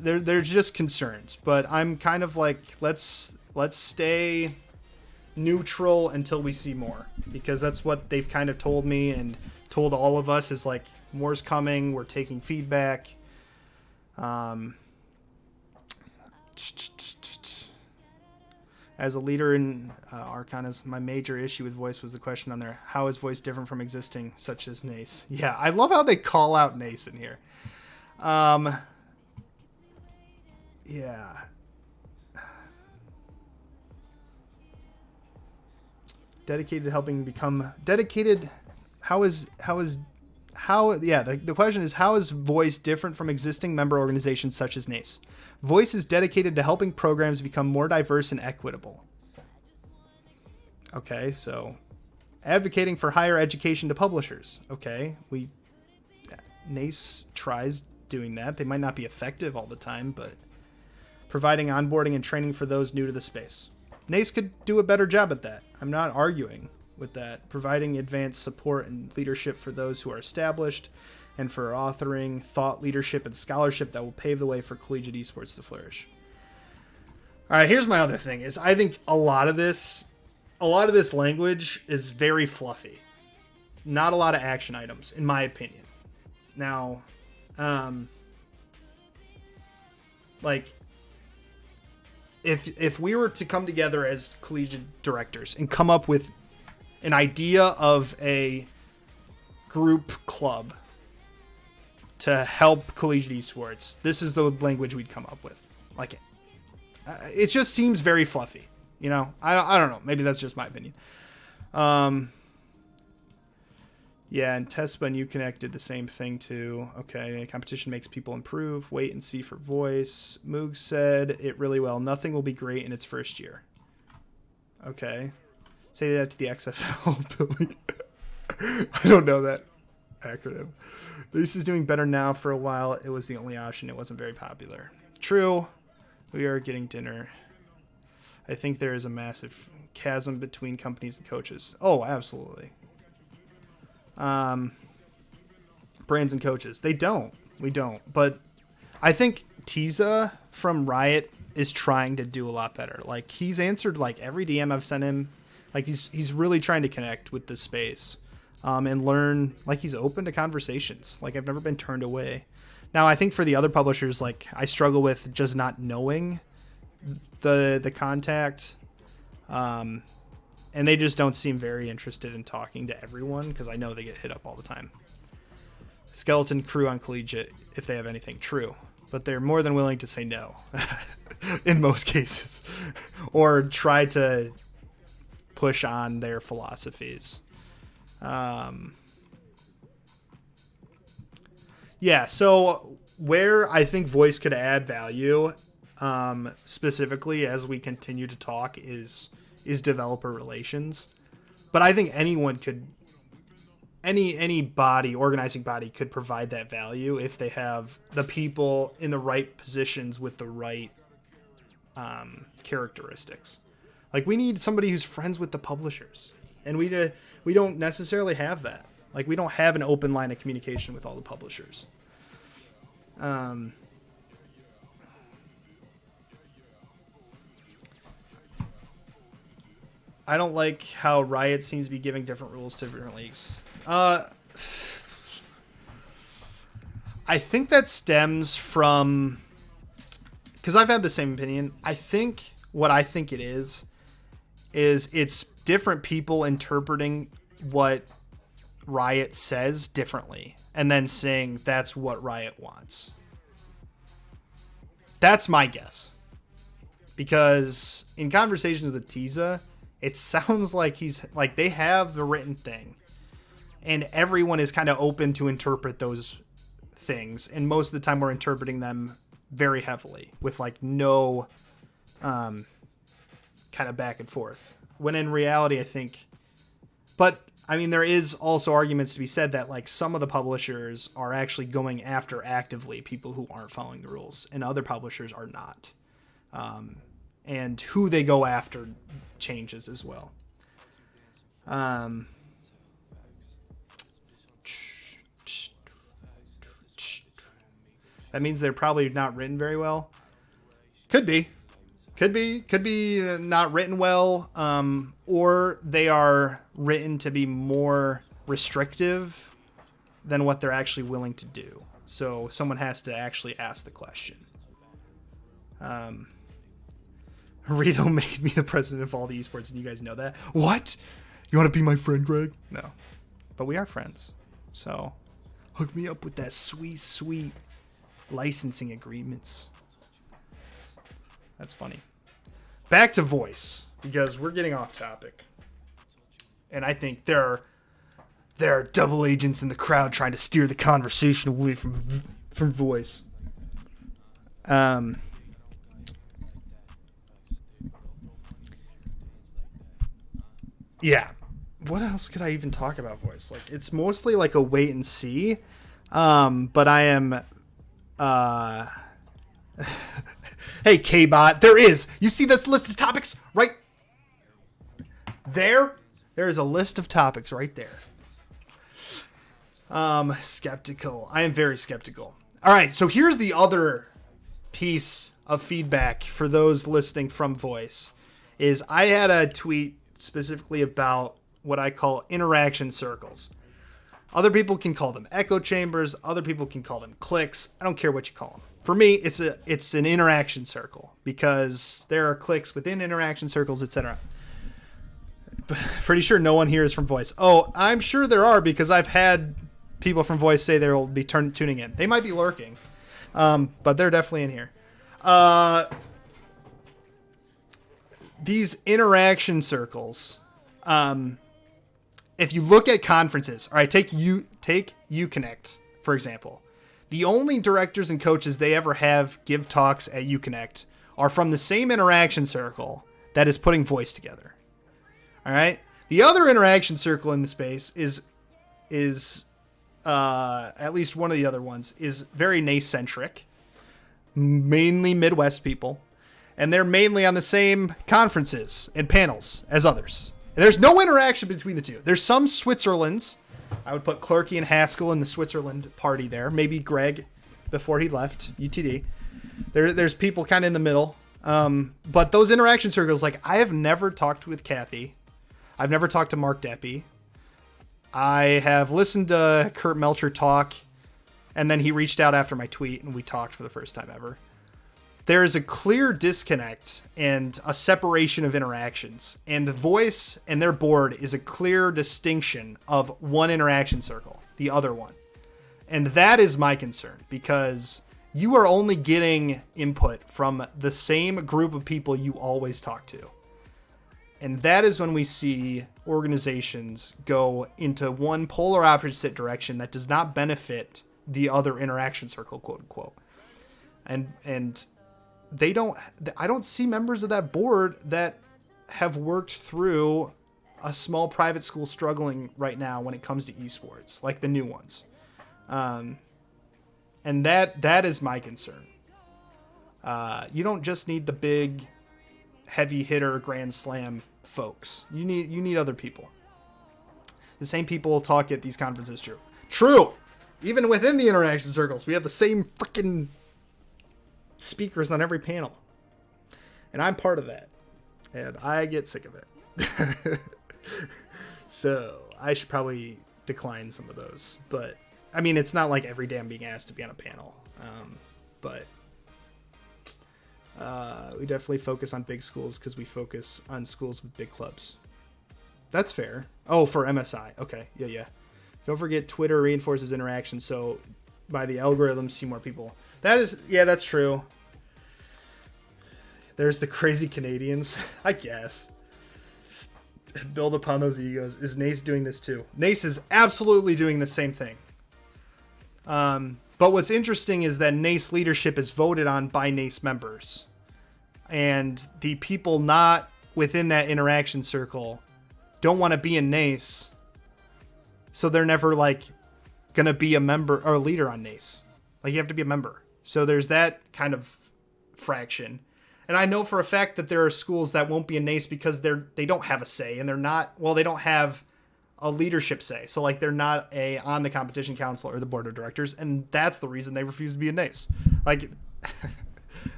There's just concerns, but I'm kind of like, let's stay neutral until we see more, because that's what they've kind of told me and told all of us is, like, more's coming. We're taking feedback. As a leader in Arcana's, my major issue with Voice was the question on there, how is Voice different from existing, such as Nace? Yeah, I love how they call out Nace in here. Yeah. Dedicated to helping become dedicated. The question is, how is Voice different from existing member organizations such as Nace? Voice is dedicated to helping programs become more diverse and equitable. Okay, so advocating for higher education to publishers. Okay, Nace tries doing that. They might not be effective all the time, but providing onboarding and training for those new to the space. Nace could do a better job at that. I'm not arguing with that. Providing advanced support and leadership for those who are established, and for authoring thought leadership and scholarship that will pave the way for collegiate esports to flourish. All right, here's my other thing is, I think a lot of this language is very fluffy. Not a lot of action items, in my opinion. Now, like, if we were to come together as collegiate directors and come up with an idea of a group club to help collegiate esports, this is the language we'd come up with. Like, it just seems very fluffy, you know. I don't know. Maybe that's just my opinion. Yeah, and Tespa and Uconnect did the same thing too. Okay, competition makes people improve. Wait and see for voice. Moog said it really well. Nothing will be great in its first year. Okay. Say that to the XFL, Billy. I don't know that acronym. This is doing better now. For a while, it was the only option. It wasn't very popular. True. We are getting dinner. I think there is a massive chasm between companies and coaches. Oh, absolutely. Brands and coaches. We don't. But I think Tiza from Riot is trying to do a lot better. Like, he's answered like every DM I've sent him. Like, he's really trying to connect with this space, and learn. Like, he's open to conversations. Like, I've never been turned away. Now, I think for the other publishers, like, I struggle with just not knowing the contact. And they just don't seem very interested in talking to everyone, because I know they get hit up all the time. Skeleton crew on Collegiate, if they have anything, true. But they're more than willing to say no in most cases, or try to push on their philosophies. Yeah, so where I think voice could add value, specifically as we continue to talk, is developer relations. But I think anyone could, any body, organizing body, could provide that value if they have the people in the right positions with the right characteristics. Like, we need somebody who's friends with the publishers, and we don't necessarily have that. Like, we don't have an open line of communication with all the publishers. I don't like how Riot seems to be giving different rules to different leagues. I think that stems from, because I've had the same opinion. I think what I think it is it's different people interpreting what Riot says differently, and then saying that's what Riot wants. That's my guess. Because in conversations with Tiza, it sounds like they have the written thing, and everyone is kind of open to interpret those things. And most of the time we're interpreting them very heavily with like no, kind of back and forth, when in reality, I think, but I mean, there is also arguments to be said that like some of the publishers are actually going after actively people who aren't following the rules, and other publishers are not. And who they go after changes as well. That means they're probably not written very well. Could be not written well, or they are written to be more restrictive than what they're actually willing to do. So someone has to actually ask the question. Rito made me the president of all the esports, and you guys know that. What? You want to be my friend, Greg? No. But we are friends. So hook me up with that sweet licensing agreements. That's funny. Back to voice, because we're getting off topic. And I think there are double agents in the crowd trying to steer the conversation away from voice. Yeah. What else could I even talk about voice? Like, it's mostly like a wait and see. But I am, hey, K-Bot, there is. You see this list of topics right there? There is a list of topics right there. Skeptical. I am very skeptical. All right, so here's the other piece of feedback for those listening from voice. Is I had a tweet specifically about what I call interaction circles. Other people can call them echo chambers. Other people can call them cliques. I don't care what you call them. For me, it's an interaction circle because there are cliques within interaction circles, etc. Pretty sure no one here is from Voice. Oh, I'm sure there are because I've had people from Voice say they will be tuning in. They might be lurking, but they're definitely in here. These interaction circles, if you look at conferences, all right, take Uconnect, for example. The only directors and coaches they ever have give talks at Uconnect are from the same interaction circle that is putting Voice together. All right. The other interaction circle in the space is at least one of the other ones is very NACE-centric, mainly Midwest people, and they're mainly on the same conferences and panels as others. And there's no interaction between the two. There's some Switzerland's. I would put Clerky and Haskell in the Switzerland party there. Maybe Greg before he left UTD. There's people kind of in the middle. But those interaction circles, like I have never talked with Kathy. I've never talked to Mark Deppie. I have listened to Kurt Melcher talk, and then he reached out after my tweet, and we talked for the first time ever. There is a clear disconnect and a separation of interactions, and the Voice and their board is a clear distinction of one interaction circle, the other one. And that is my concern, because you are only getting input from the same group of people you always talk to. And that is when we see organizations go into one polar opposite direction that does not benefit the other interaction circle, quote unquote. And I don't see members of that board that have worked through a small private school struggling right now when it comes to esports, like the new ones. And that is my concern. You don't just need the big heavy hitter grand slam folks. You need other people. The same people talk at these conferences. True. Even within the interaction circles, we have the same freaking speakers on every panel. And I'm part of that. And I get sick of it. So I should probably decline some of those. But I mean, it's not like every day I'm being asked to be on a panel. But we definitely focus on big schools because we focus on schools with big clubs. That's fair. Oh, for MSI. Okay. Yeah. Don't forget Twitter reinforces interaction. So by the algorithms, see more people. That's true. There's the crazy Canadians, I guess. Build upon those egos. Is NACE doing this too? NACE is absolutely doing the same thing. But what's interesting is that NACE leadership is voted on by NACE members. And the people not within that interaction circle don't want to be in NACE. So they're never like going to be a member or a leader on NACE. Like you have to be a member. So there's that kind of fraction. And I know for a fact that there are schools that won't be in NACE because they don't have a say and they don't have a leadership say. So like they're not on the competition council or the board of directors. And that's the reason they refuse to be in NACE. Like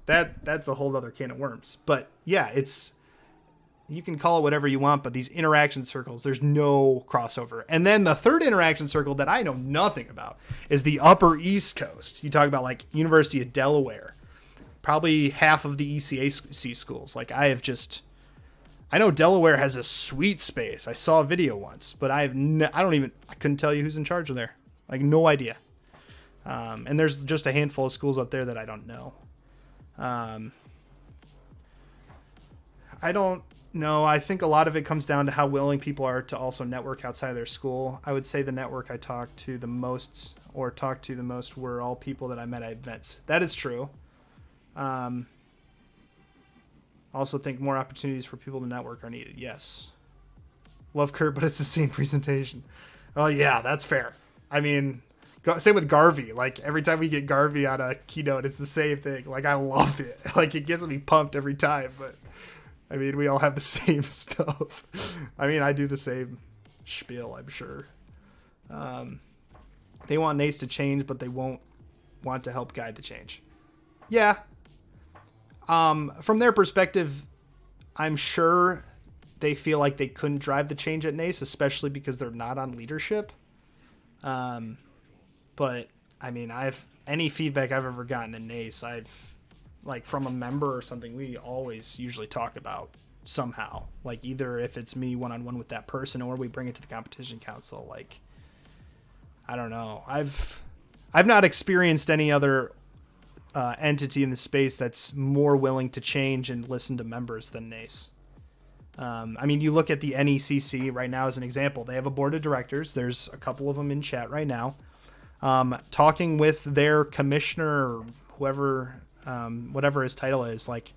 that's a whole other can of worms. But yeah, you can call it whatever you want, but these interaction circles, there's no crossover. And then the third interaction circle that I know nothing about is the Upper East Coast. You talk about like University of Delaware, probably half of the ECAC schools. Like I know Delaware has a sweet space. I saw a video once, but I couldn't tell you who's in charge of there. Like no idea. And there's just a handful of schools up there that I don't know. I don't know. I think a lot of it comes down to how willing people are to also network outside of their school. I would say the network I talked to the most were all people that I met at events. That is true. Also think more opportunities for people to network are needed. Yes. Love Kurt, but it's the same presentation. Oh yeah, that's fair. I mean, same with Garvey. Like every time we get Garvey on a keynote, it's the same thing. Like I love it. Like it gets me pumped every time, but I mean, we all have the same stuff. I mean, I do the same spiel, I'm sure. They want NACE to change, but they won't want to help guide the change. Yeah. From their perspective, I'm sure they feel like they couldn't drive the change at NACE, especially because they're not on leadership. But I mean, any feedback I've ever gotten in NACE, like from a member or something, we always usually talk about somehow, like either if it's me one-on-one with that person or we bring it to the competition council. Like, I don't know. I've not experienced any other entity in the space that's more willing to change and listen to members than NACE. I mean, you look at the NECC right now as an example. They have a board of directors. There's a couple of them in chat right now. Talking with their commissioner, or whoever, whatever his title is, like,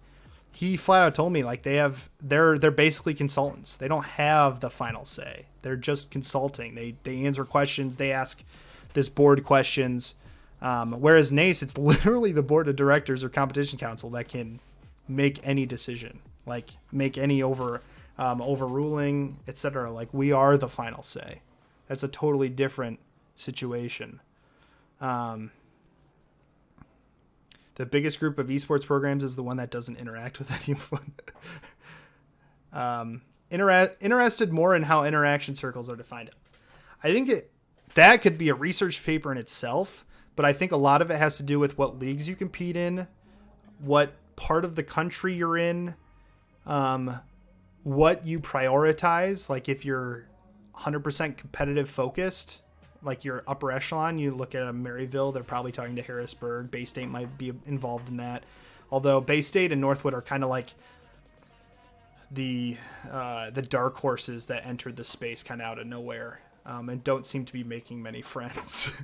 he flat out told me, like, they're basically consultants. They don't have the final say. They're just consulting. They answer questions. They ask this board questions. Whereas NACE, it's literally the board of directors or competition council that can make any decision, like make any overruling, etc. Like, we are the final say. That's a totally different situation. The biggest group of esports programs is the one that doesn't interact with anyone. Interested more in how interaction circles are defined. I think that could be a research paper in itself, but I think a lot of it has to do with what leagues you compete in, what part of the country you're in, what you prioritize. Like, if you're 100% competitive focused, like your upper echelon, you look at a Maryville, they're probably talking to Harrisburg. Bay State might be involved in that. Although Bay State and Northwood are kind of like the dark horses that entered the space kind of out of nowhere, and don't seem to be making many friends.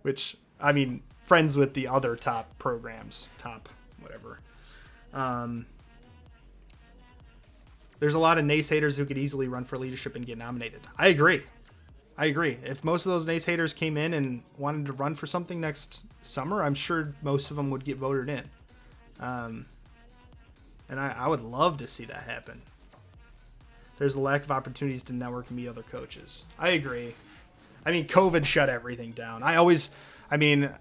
Which, I mean, friends with the other top programs, top whatever. There's a lot of NACE haters who could easily run for leadership and get nominated. I agree. If most of those NACE haters came in and wanted to run for something next summer, I'm sure most of them would get voted in. And I would love to see that happen. There's a lack of opportunities to network and meet other coaches. I agree. I mean, COVID shut everything down.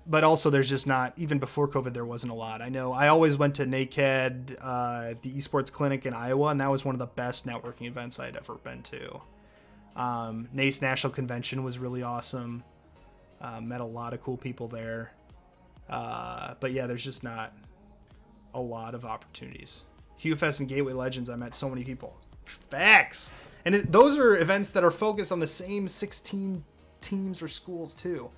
But also there's just not, even before COVID, there wasn't a lot. I know I always went to NACAD, the Esports Clinic in Iowa, and that was one of the best networking events I'd ever been to. NACE National Convention was really awesome. Met a lot of cool people there. But yeah, there's just not a lot of opportunities. HuFest and Gateway Legends, I met so many people. Facts! And those are events that are focused on the same 16 teams or schools too.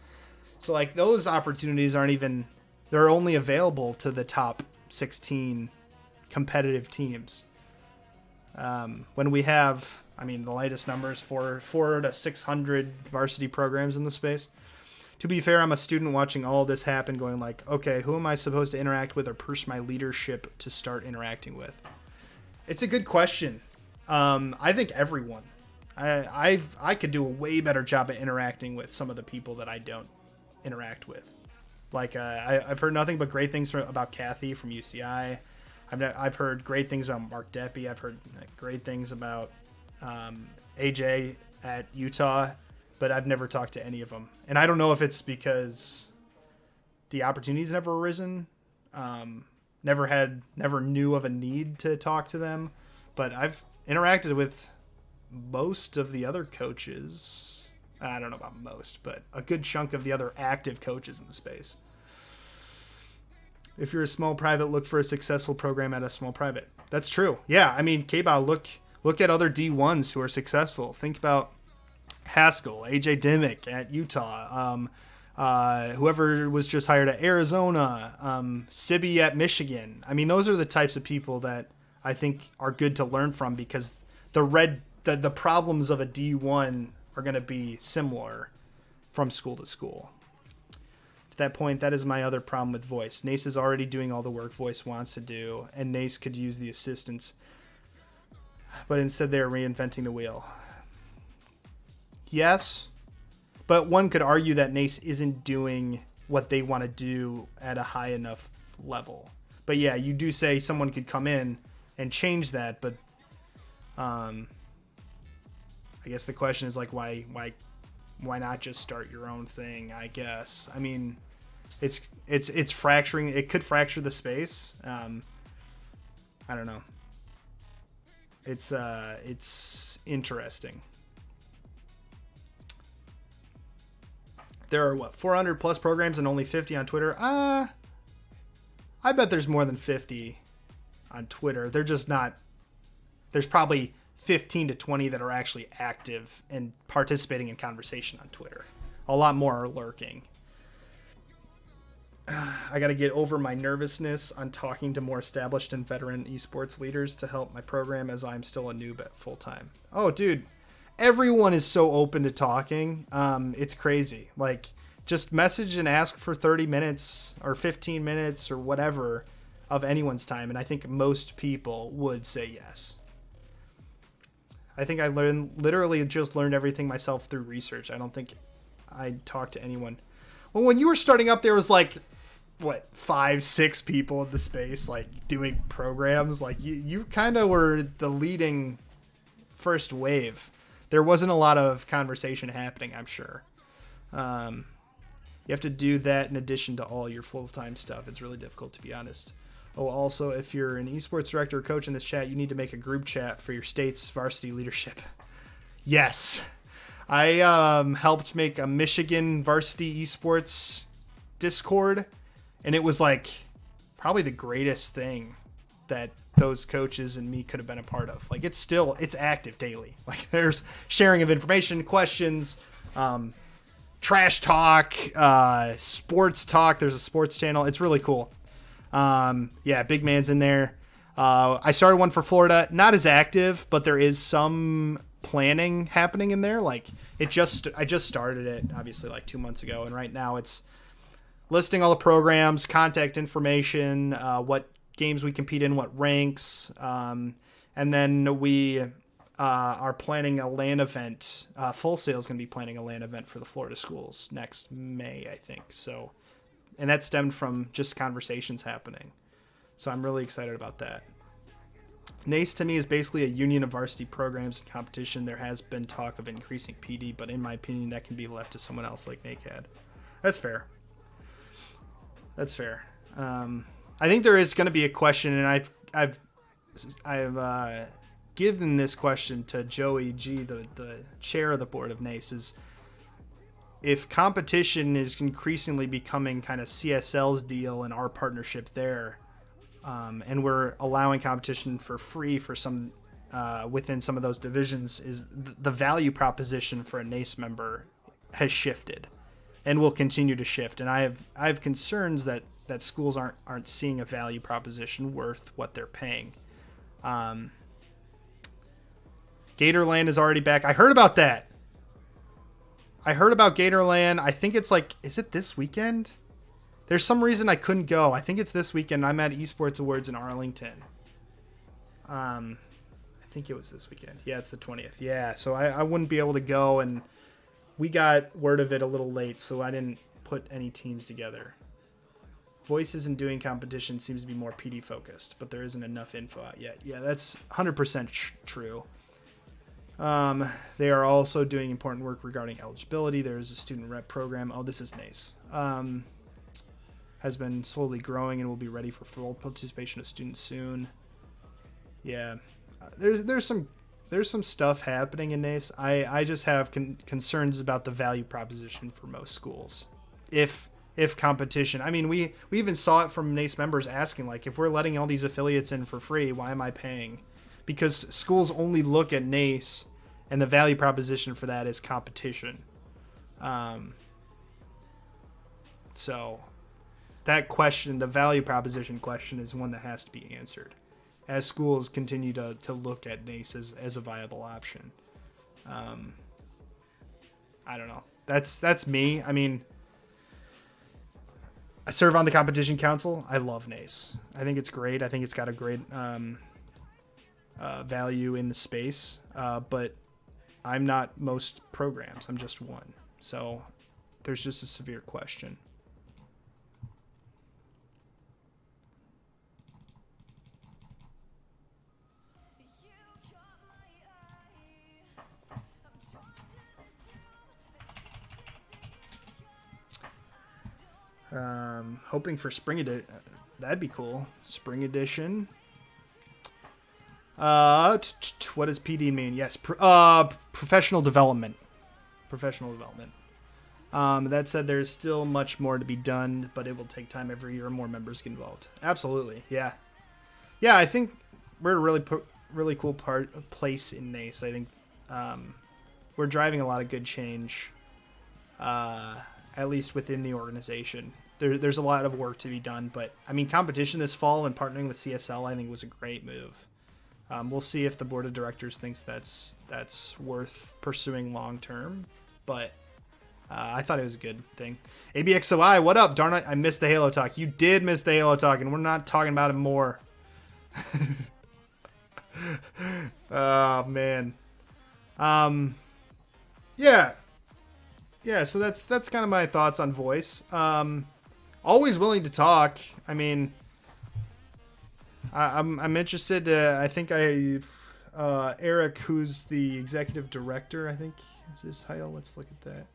So, like, those opportunities they're only available to the top 16 competitive teams. When we have, the latest numbers, 400 to 600 varsity programs in the space. To be fair, I'm a student watching all this happen, going like, okay, who am I supposed to interact with or push my leadership to start interacting with? It's a good question. I think everyone. I could do a way better job at interacting with some of the people that I don't interact with. Like, I've heard nothing but great things about Kathy from UCI. I've heard great things about Mark Deppy. I've heard great things about AJ at Utah, but I've never talked to any of them. And I don't know if it's because the opportunity's never arisen, never knew of a need to talk to them, but I've interacted with most of the other coaches. I don't know about most, but a good chunk of the other active coaches in the space. If you're a small private, look for a successful program at a small private. That's true. Yeah, K-Bow, look at other D1s who are successful. Think about Haskell, AJ Dimmick at Utah, whoever was just hired at Arizona, Sibby at Michigan. Those are the types of people that I think are good to learn from, because the problems of a D1 are going to be similar from school to school. To that point, that is my other problem with Voice. NACE is already doing all the work Voice wants to do, and NACE could use the assistance, but instead they're reinventing the wheel. Yes, but one could argue that NACE isn't doing what they want to do at a high enough level. But yeah, you do say someone could come in and change that, but I guess the question is, like, why not just start your own thing, I guess. It's fracturing. It could fracture the space. I don't know. It's interesting. There are 400 plus programs and only 50 on Twitter. I bet there's more than 50 on Twitter. They're just not. There's probably 15 to 20 that are actually active and participating in conversation on Twitter. A lot more are lurking. I got to get over my nervousness on talking to more established and veteran esports leaders to help my program, as I'm still a noob at full time. Oh, dude, everyone is so open to talking. It's crazy. Like, just message and ask for 30 minutes or 15 minutes or whatever of anyone's time. And I think most people would say yes. I think I literally just learned everything myself through research. I don't think I talked to anyone. Well, when you were starting up, there was like, 5, 6 people in the space, like, doing programs. Like, you kind of were the leading first wave. There wasn't a lot of conversation happening, I'm sure. You have to do that in addition to all your full-time stuff. It's really difficult, to be honest. Oh, also, if you're an esports director or coach in this chat, you need to make a group chat for your state's varsity leadership. Yes. I helped make a Michigan varsity esports Discord, and it was like probably the greatest thing that those coaches and me could have been a part of. Like, it's active daily. Like, there's sharing of information, questions, trash talk, sports talk. There's a sports channel. It's really cool. Yeah, Big Man's in there. I started one for Florida, not as active, but there is some planning happening in there. Like, I just started it obviously like 2 months ago. And right now it's listing all the programs, contact information, what games we compete in, what ranks. And then we, are planning a LAN event. Full Sail is going to be planning a LAN event for the Florida schools next May, I think. So, and that stemmed from just conversations happening. So I'm really excited about that. NACE to me is basically a union of varsity programs and competition. There has been talk of increasing PD, but in my opinion, that can be left to someone else like NACAD. That's fair. That's fair. I think there is going to be a question, and I've given this question to Joey G, the chair of the board of NACE, is if competition is increasingly becoming kind of CSL's deal and our partnership there, and we're allowing competition for free for some within some of those divisions, is the value proposition for a NACE member has shifted and will continue to shift. And I have concerns that schools aren't seeing a value proposition worth what they're paying. Gatorland is already back. I heard about that. I heard about Gatorland. I think it's like, is it this weekend? There's some reason I couldn't go. I think it's this weekend. I'm at Esports Awards in Arlington. I think it was this weekend. Yeah, it's the 20th. Yeah, so I wouldn't be able to go, and we got word of it a little late, so I didn't put any teams together. Voices and doing competition seems to be more PD focused, but there isn't enough info out yet. Yeah, that's 100% true. They are also doing important work regarding eligibility. There is a student rep program. Oh, this is nice. Has been slowly growing and will be ready for full participation of students soon. Yeah, there's some stuff happening in NACE. I just have concerns about the value proposition for most schools. If competition, I mean, we even saw it from NACE members asking, like, if we're letting all these affiliates in for free, why am I paying? Because schools only look at NACE, and the value proposition for that is competition. So that question, the value proposition question, is one that has to be answered as schools continue to look at NACE as a viable option. I don't know. That's me. I mean, I serve on the competition council. I love NACE. I think it's great. I think it's got a great value in the space. But I'm not most programs. I'm just one. So there's just a severe question. Hoping for spring edition. That'd be cool. Spring edition. What does PD mean? Yes. Professional development. Professional development. That said, there's still much more to be done, but it will take time every year and more members get involved. Absolutely, yeah. Yeah, I think we're a really cool place in NACE. I think we're driving a lot of good change, at least within the organization. There's a lot of work to be done, but I mean, competition this fall and partnering with CSL, I think, was a great move. We'll see if the board of directors thinks that's worth pursuing long term, but I thought it was a good thing. ABXOI, what up? Darn it, I missed the Halo talk. You did miss the Halo talk, and we're not talking about it more. Oh man. Yeah, so that's kind of my thoughts on voice. Always willing to talk. I mean, I'm interested. I think Eric, who's the executive director, I think is his title. Let's look at that.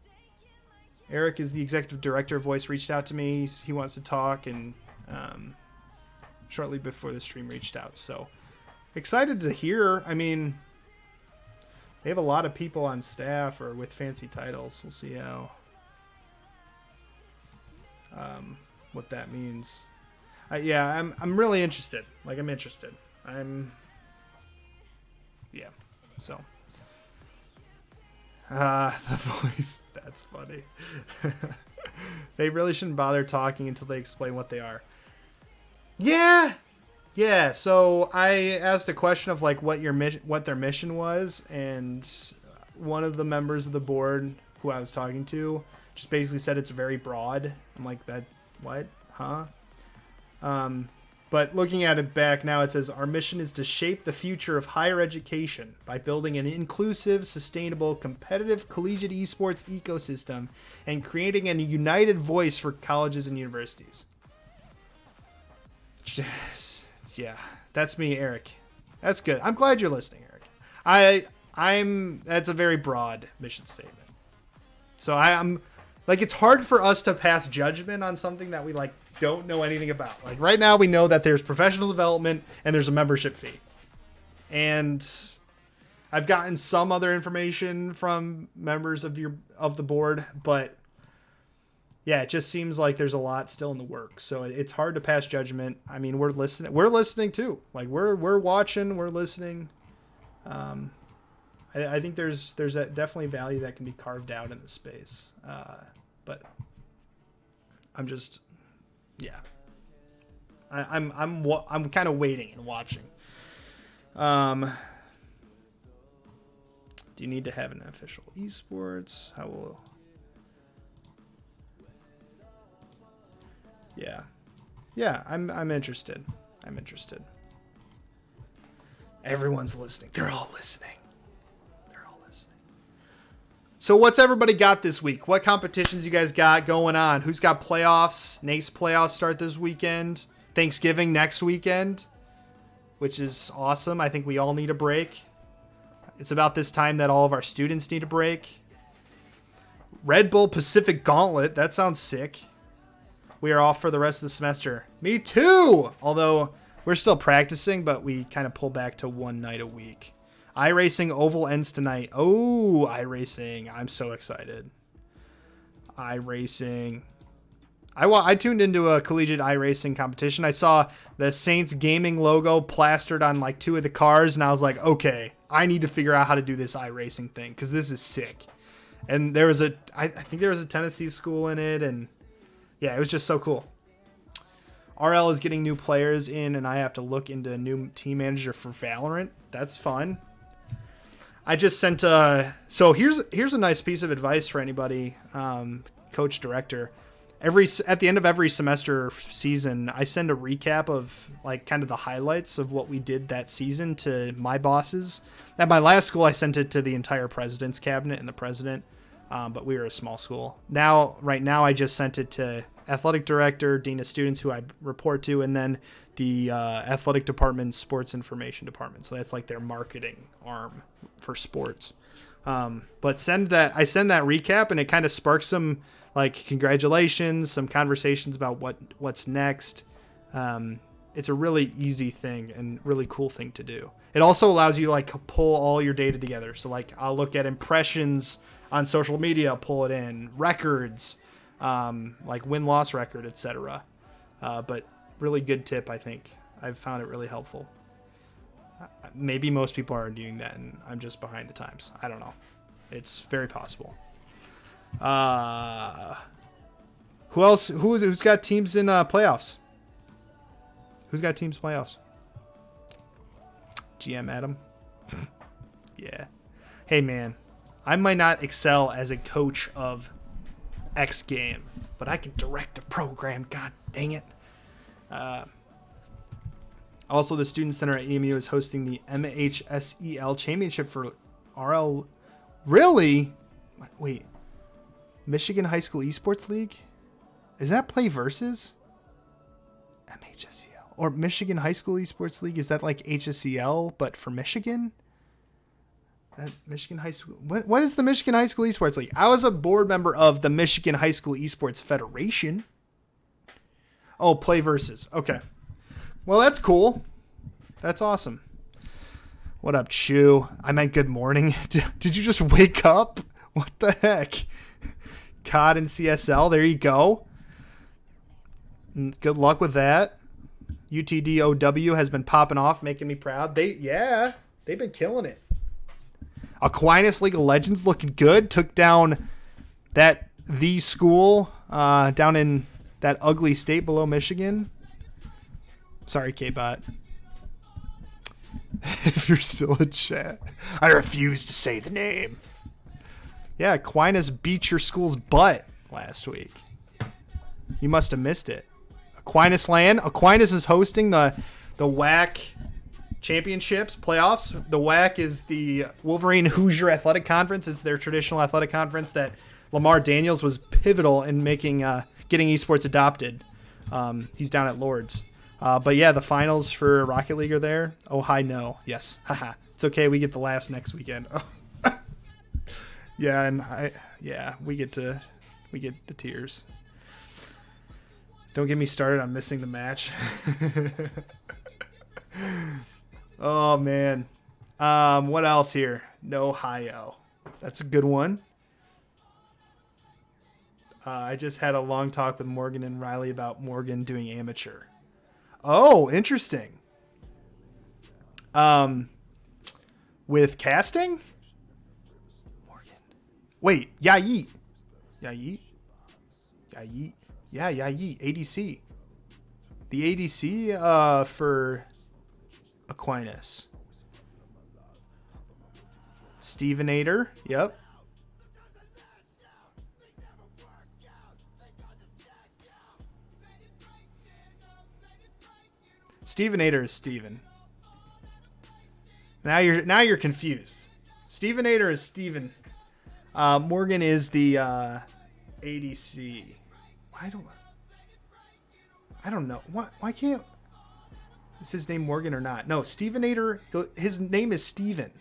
Eric is the executive director of Voice. Reached out to me. He wants to talk, and shortly before the stream reached out. So excited to hear. I mean, they have a lot of people on staff or with fancy titles. We'll see how what that means. Yeah, I'm really interested. Like, I'm interested. Yeah. So the voice. That's funny. They really shouldn't bother talking until they explain what they are. Yeah. So I asked a question of like what their mission was, and one of the members of the board who I was talking to just basically said it's very broad. I'm like, that what? Huh? But looking at it back now, it says our mission is to shape the future of higher education by building an inclusive, sustainable, competitive collegiate esports ecosystem and creating a united voice for colleges and universities. Yeah, that's me, Eric. That's good. I'm glad you're listening, Eric. That's a very broad mission statement. So I'm like, it's hard for us to pass judgment on something that we like don't know anything about. Like right now we know that there's professional development and there's a membership fee. And I've gotten some other information from members of the board, but yeah, it just seems like there's a lot still in the works. So it's hard to pass judgment. I mean, we're listening. We're listening too. Like we're watching. We're listening. I think there's definitely value that can be carved out in the space. But I'm just, yeah. I'm kind of waiting and watching. Do you need to have an official esports? How will? Yeah, I'm interested. Everyone's listening. They're all listening. So what's everybody got this week? What competitions you guys got going on? Who's got playoffs? NACE playoffs start this weekend. Thanksgiving next weekend, which is awesome. I think we all need a break. It's about this time that all of our students need a break. Red Bull Pacific Gauntlet. That sounds sick. We are off for the rest of the semester. Me too! Although we're still practicing, but we kind of pull back to one night a week. iRacing Oval ends tonight. Oh, iRacing. I'm so excited. iRacing. I tuned into a collegiate iRacing competition. I saw the Saints gaming logo plastered on like two of the cars, and I was like, okay, I need to figure out how to do this iRacing thing because this is sick. And there was I think there was a Tennessee school in it, and yeah, it was just so cool. RL is getting new players in, and I have to look into a new team manager for Valorant. That's fun. I just sent so here's a nice piece of advice for anybody, coach, director. At the end of every semester season, I send a recap of like kind of the highlights of what we did that season to my bosses. At my last school, I sent it to the entire president's cabinet and the president, but we were a small school. Right now, I just sent it to athletic director, dean of students who I report to, and then the athletic department, sports information department. So that's like their marketing arm for sports. But I send that recap, and it kind of sparks some like congratulations, some conversations about what's next. It's a really easy thing and really cool thing to do. It also allows you to like pull all your data together. So like I'll look at impressions on social media, pull it in, records, like win-loss record, etc. But really good tip, I think. I've found it really helpful. Maybe most people aren't doing that, and I'm just behind the times. I don't know. It's very possible. Who else? Who's got teams in playoffs? Who's got teams playoffs? GM Adam. Yeah. Hey man, I might not excel as a coach of X game, but I can direct a program. God dang it. Also, the Student Center at EMU is hosting the MHSEL Championship for RL. Really? Wait. Michigan High School Esports League? Is that Play Versus? MHSEL. Or Michigan High School Esports League? Is that like HSEL, but for Michigan? That Michigan High School. What is the Michigan High School Esports League? I was a board member of the Michigan High School Esports Federation. Oh, Play Versus. Okay. Well, that's cool. That's awesome. What up, Chew? I meant good morning. Did you just wake up? What the heck? COD and CSL. There you go. Good luck with that. UTDOW has been popping off, making me proud. They've been killing it. Aquinas League of Legends looking good. Took down the school down in that ugly state below Michigan. Sorry, K-Bot. If you're still in chat, I refuse to say the name. Yeah, Aquinas beat your school's butt last week. You must have missed it. Aquinas Land. Aquinas is hosting the WAC championships, playoffs. The WAC is the Wolverine Hoosier Athletic Conference. It's their traditional athletic conference that Lamar Daniels was pivotal in making getting esports adopted. He's down at Lords. But yeah, the finals for Rocket League are there. Oh, hi, no. Yes. Haha. It's okay. We get the last next weekend. Oh. Yeah, and we get the tears. Don't get me started on missing the match. Oh man. What else here? No Ohio. That's a good one. I just had a long talk with Morgan and Riley about Morgan doing amateur. Oh, interesting. With casting? Morgan. Wait, Yayi. Yayi? Yayi. Yeah, Yayi. ADC. The ADC for Aquinas. Stevenator. Yep. Stevenator is Steven. Now you're confused. Stevenator is Steven. Morgan is the ADC. I don't know. Why can't... Is his name Morgan or not? No, Stevenator... His name is Steven.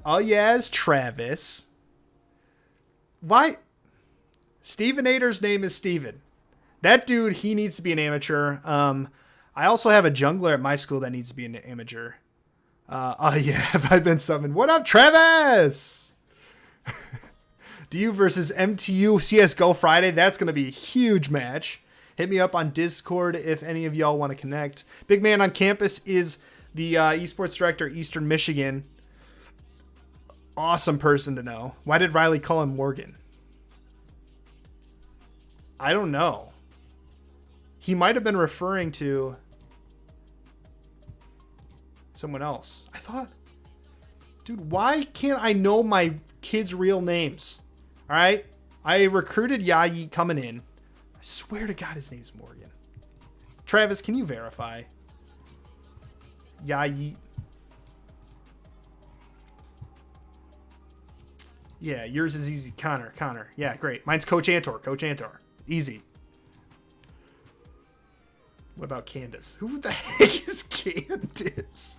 Oh, yes, Travis. Why? Stevenator's name is Steven. That dude, he needs to be an amateur. I also have a jungler at my school that needs to be an amateur. Yeah, have I been summoned? What up, Travis? DU versus MTU CSGO Friday. That's going to be a huge match. Hit me up on Discord if any of y'all want to connect. Big man on campus is the esports director, Eastern Michigan. Awesome person to know. Why did Riley call him Morgan? I don't know. He might have been referring to someone else. I thought, dude, why can't I know my kids' real names? All right. I recruited Yayi coming in. I swear to God, his name's Morgan. Travis, can you verify? Yayi. Yeah, yours is easy. Connor. Yeah, great. Mine's Coach Antor. Easy. What about Candace? Who the heck is Candace?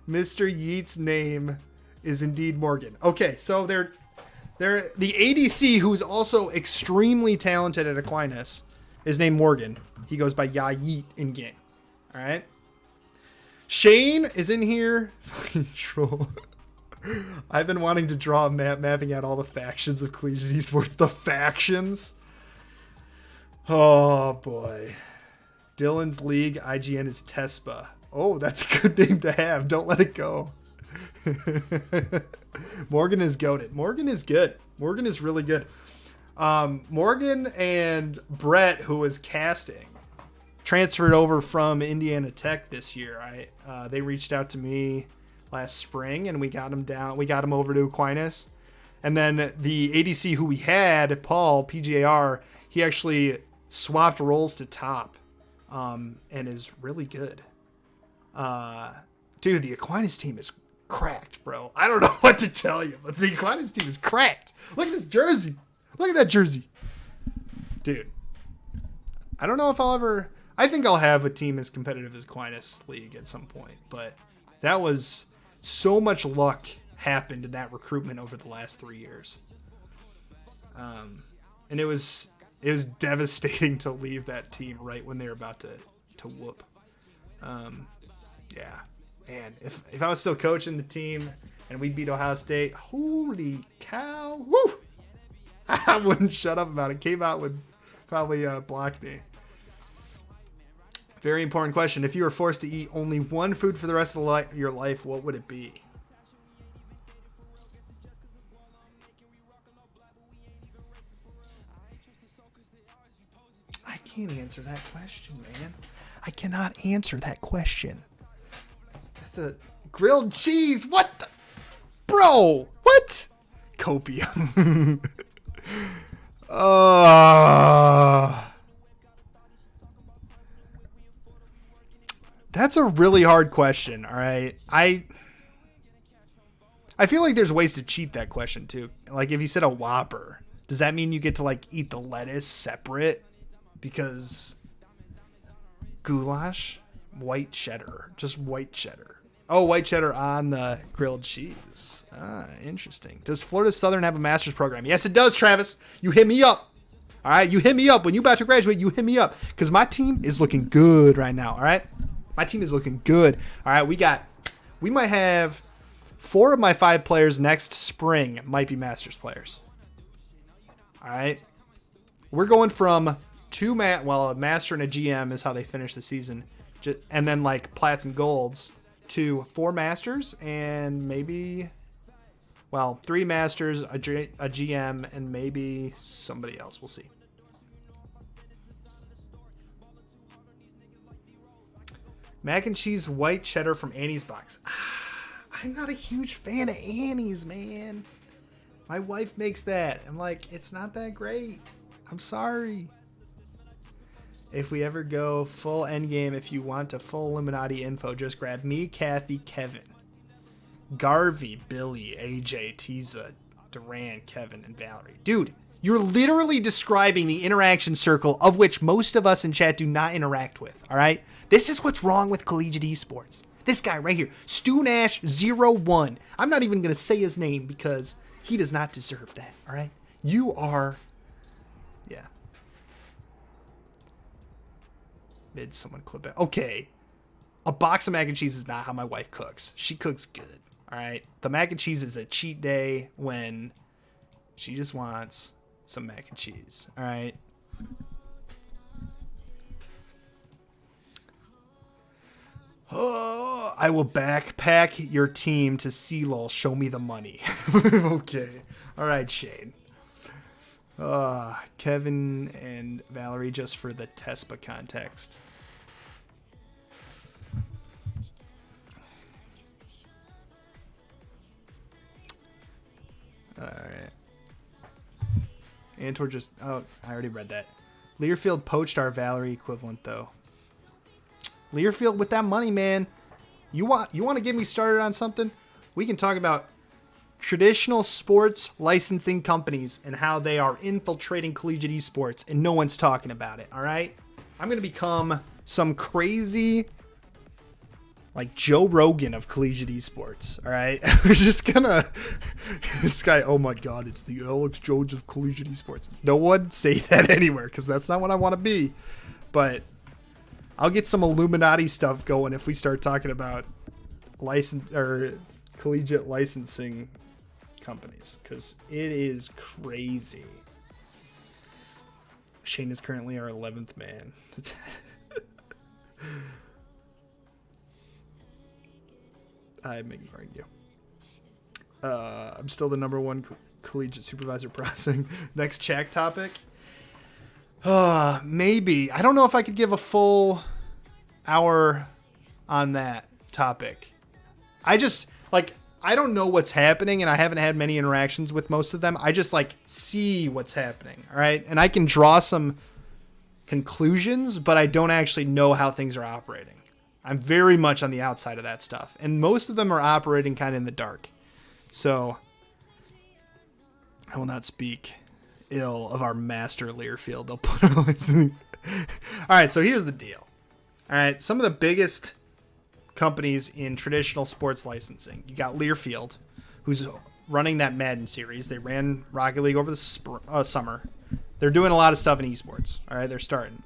Mr. Yeat's name is indeed Morgan. Okay, so they're the ADC, who's also extremely talented at Aquinas, is named Morgan. He goes by Yeat in game. All right. Shane is in here. Fucking troll. I've been wanting to draw a map mapping out all the factions of Collegiate Esports. The factions? Oh, boy. Dylan's League, IGN is Tespa. Oh, that's a good name to have. Don't let it go. Morgan is goated. Morgan is good. Morgan is really good. Morgan and Brett, who was casting, transferred over from Indiana Tech this year. They reached out to me last spring, and we got him down. We got him over to Aquinas, and then the ADC who we had, Paul PGAR, he actually swapped roles to top, and is really good. Dude, the Aquinas team is cracked, bro. I don't know what to tell you, but the Aquinas team is cracked. Look at this jersey. Look at that jersey, dude. I don't know if I'll ever. I think I'll have a team as competitive as Aquinas League at some point, but that was so much luck happened in that recruitment over the last 3 years. And it was devastating to leave that team right when they were about to whoop. Yeah, man, if I was still coaching the team and we beat Ohio State, holy cow, woo! I wouldn't shut up about it. Came out would probably block me. Very important question. If you were forced to eat only one food for the rest of your life, what would it be? I can't answer that question, man. I cannot answer that question. That's a grilled cheese. What the? Bro, what? Copium. That's a really hard question, all right? I feel like there's ways to cheat that question, too. Like, if you said a Whopper, does that mean you get to, like, eat the lettuce separate? Because goulash? White cheddar. Just white cheddar. Oh, white cheddar on the grilled cheese. Ah, interesting. Does Florida Southern have a master's program? Yes, it does, Travis. You hit me up. All right, you hit me up. When you about to graduate, you hit me up. Because my team is looking good right now, all right? My team is looking good. All right, we might have 4 of my 5 players next spring might be Masters players. All right. We're going from a Master and a GM is how they finish the season. And then like Plats and Golds to 4 Masters and maybe, 3 Masters, a GM, and maybe somebody else. We'll see. Mac and cheese white cheddar from Annie's box. I'm not a huge fan of Annie's, man. My wife makes that. I'm like, it's not that great. I'm sorry. If we ever go full endgame, if you want a full Illuminati info, just grab me, Kathy, Kevin, Garvey, Billy, AJ, Tiza, Duran, Kevin, and Valerie. Dude, you're literally describing the interaction circle of which most of us in chat do not interact with, all right? This is what's wrong with Collegiate Esports. This guy right here, Stu Nash 01. I'm not even going to say his name because he does not deserve that, all right? You are, yeah. Mid someone clip it. Okay. A box of mac and cheese is not how my wife cooks. She cooks good, all right? The mac and cheese is a cheat day when she just wants some mac and cheese, all right? Oh, I will backpack your team to CLOL. Show me the money. Okay. All right, Shane. Kevin and Valerie, just for the Tespa context. All right. Antor just... Oh, I already read that. Learfield poached our Valerie equivalent, though. Learfield with that money, man. You want to get me started on something? We can talk about traditional sports licensing companies and how they are infiltrating collegiate esports, and no one's talking about it, all right? I'm going to become some crazy, like, Joe Rogan of collegiate esports, all right? We're just going to... This guy, oh my God, it's the Alex Jones of collegiate esports. No one say that anywhere, because that's not what I want to be. But I'll get some Illuminati stuff going if we start talking about license or collegiate licensing companies because it is crazy. Shane is currently our 11th man. I'm ignoring you. I'm still the number one collegiate supervisor prospect. Next chat topic. Maybe. I don't know if I could give a full hour on that topic. I just, like, I don't know what's happening, and I haven't had many interactions with most of them. I just, like, see what's happening, all right? And I can draw some conclusions, but I don't actually know how things are operating. I'm very much on the outside of that stuff. And most of them are operating kind of in the dark. So I will not speak ill of our master Learfield. They'll put it on. All right, so here's the deal. All right, some of the biggest companies in traditional sports licensing. You got Learfield, who's running that Madden series. They ran Rocket League over the summer. They're doing a lot of stuff in esports. All right, they're starting.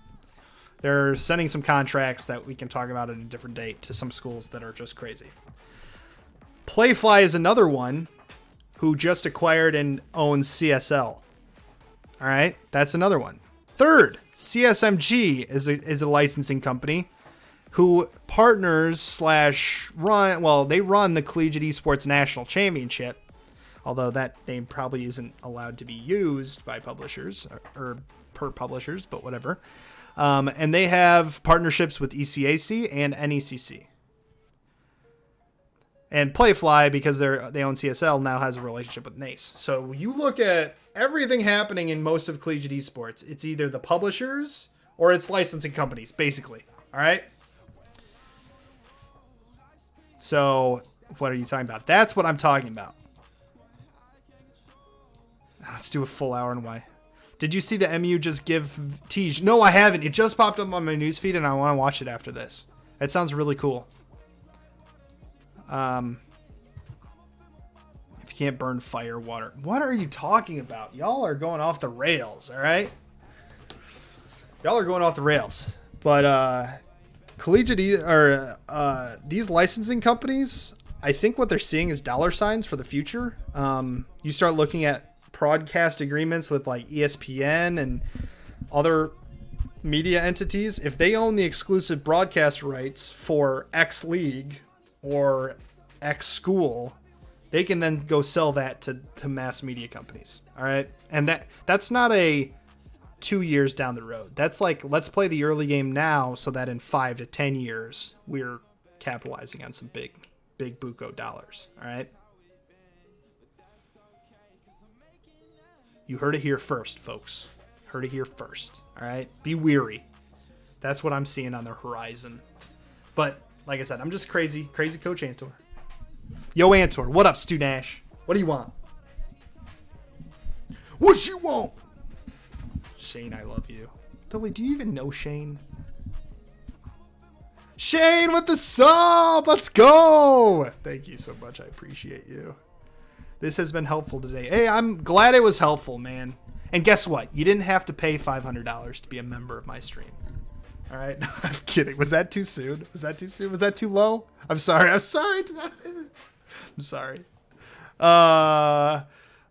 They're sending some contracts that we can talk about at a different date to some schools that are just crazy. Playfly is another one who just acquired and owns CSL. All right, that's another one. Third, CSMG is a licensing company who partners / run, well, they run the Collegiate Esports National Championship, although that name probably isn't allowed to be used by publishers or per publishers, but whatever. And they have partnerships with ECAC and NECC. And Playfly, because they own CSL, now has a relationship with NACE. So you look at everything happening in most of collegiate esports, it's either the publishers or it's licensing companies, basically. All right? So what are you talking about? That's what I'm talking about. Let's do a full hour and why. Did you see the MU just give Tej? No, I haven't. It just popped up on my newsfeed, and I want to watch it after this. That sounds really cool. If you can't burn fire, water. What are you talking about? Y'all are going off the rails, all right? Y'all are going off the rails. But collegiate these licensing companies, I think what they're seeing is dollar signs for the future. You start looking at broadcast agreements with like ESPN and other media entities. If they own the exclusive broadcast rights for X league or X school, they can then go sell that to mass media companies. All right. And that's not a 2 years down the road. That's like, let's play the early game now so that in 5 to 10 years, we're capitalizing on some big buco dollars. All right. You heard it here first, folks. Heard it here first. All right. Be weary. That's what I'm seeing on the horizon. But like I said, I'm just crazy Coach Antor. Yo, Antor, what up, Stu Nash? What do you want? What you want? Shane, I love you. Billy, do you even know Shane? Shane with the sub! Let's go! Thank you so much. I appreciate you. This has been helpful today. Hey, I'm glad it was helpful, man. And guess what? You didn't have to pay $500 to be a member of my stream. All right? I'm kidding. Was that too soon? Was that too soon? Was that too low? I'm sorry. I'm sorry. I'm sorry. A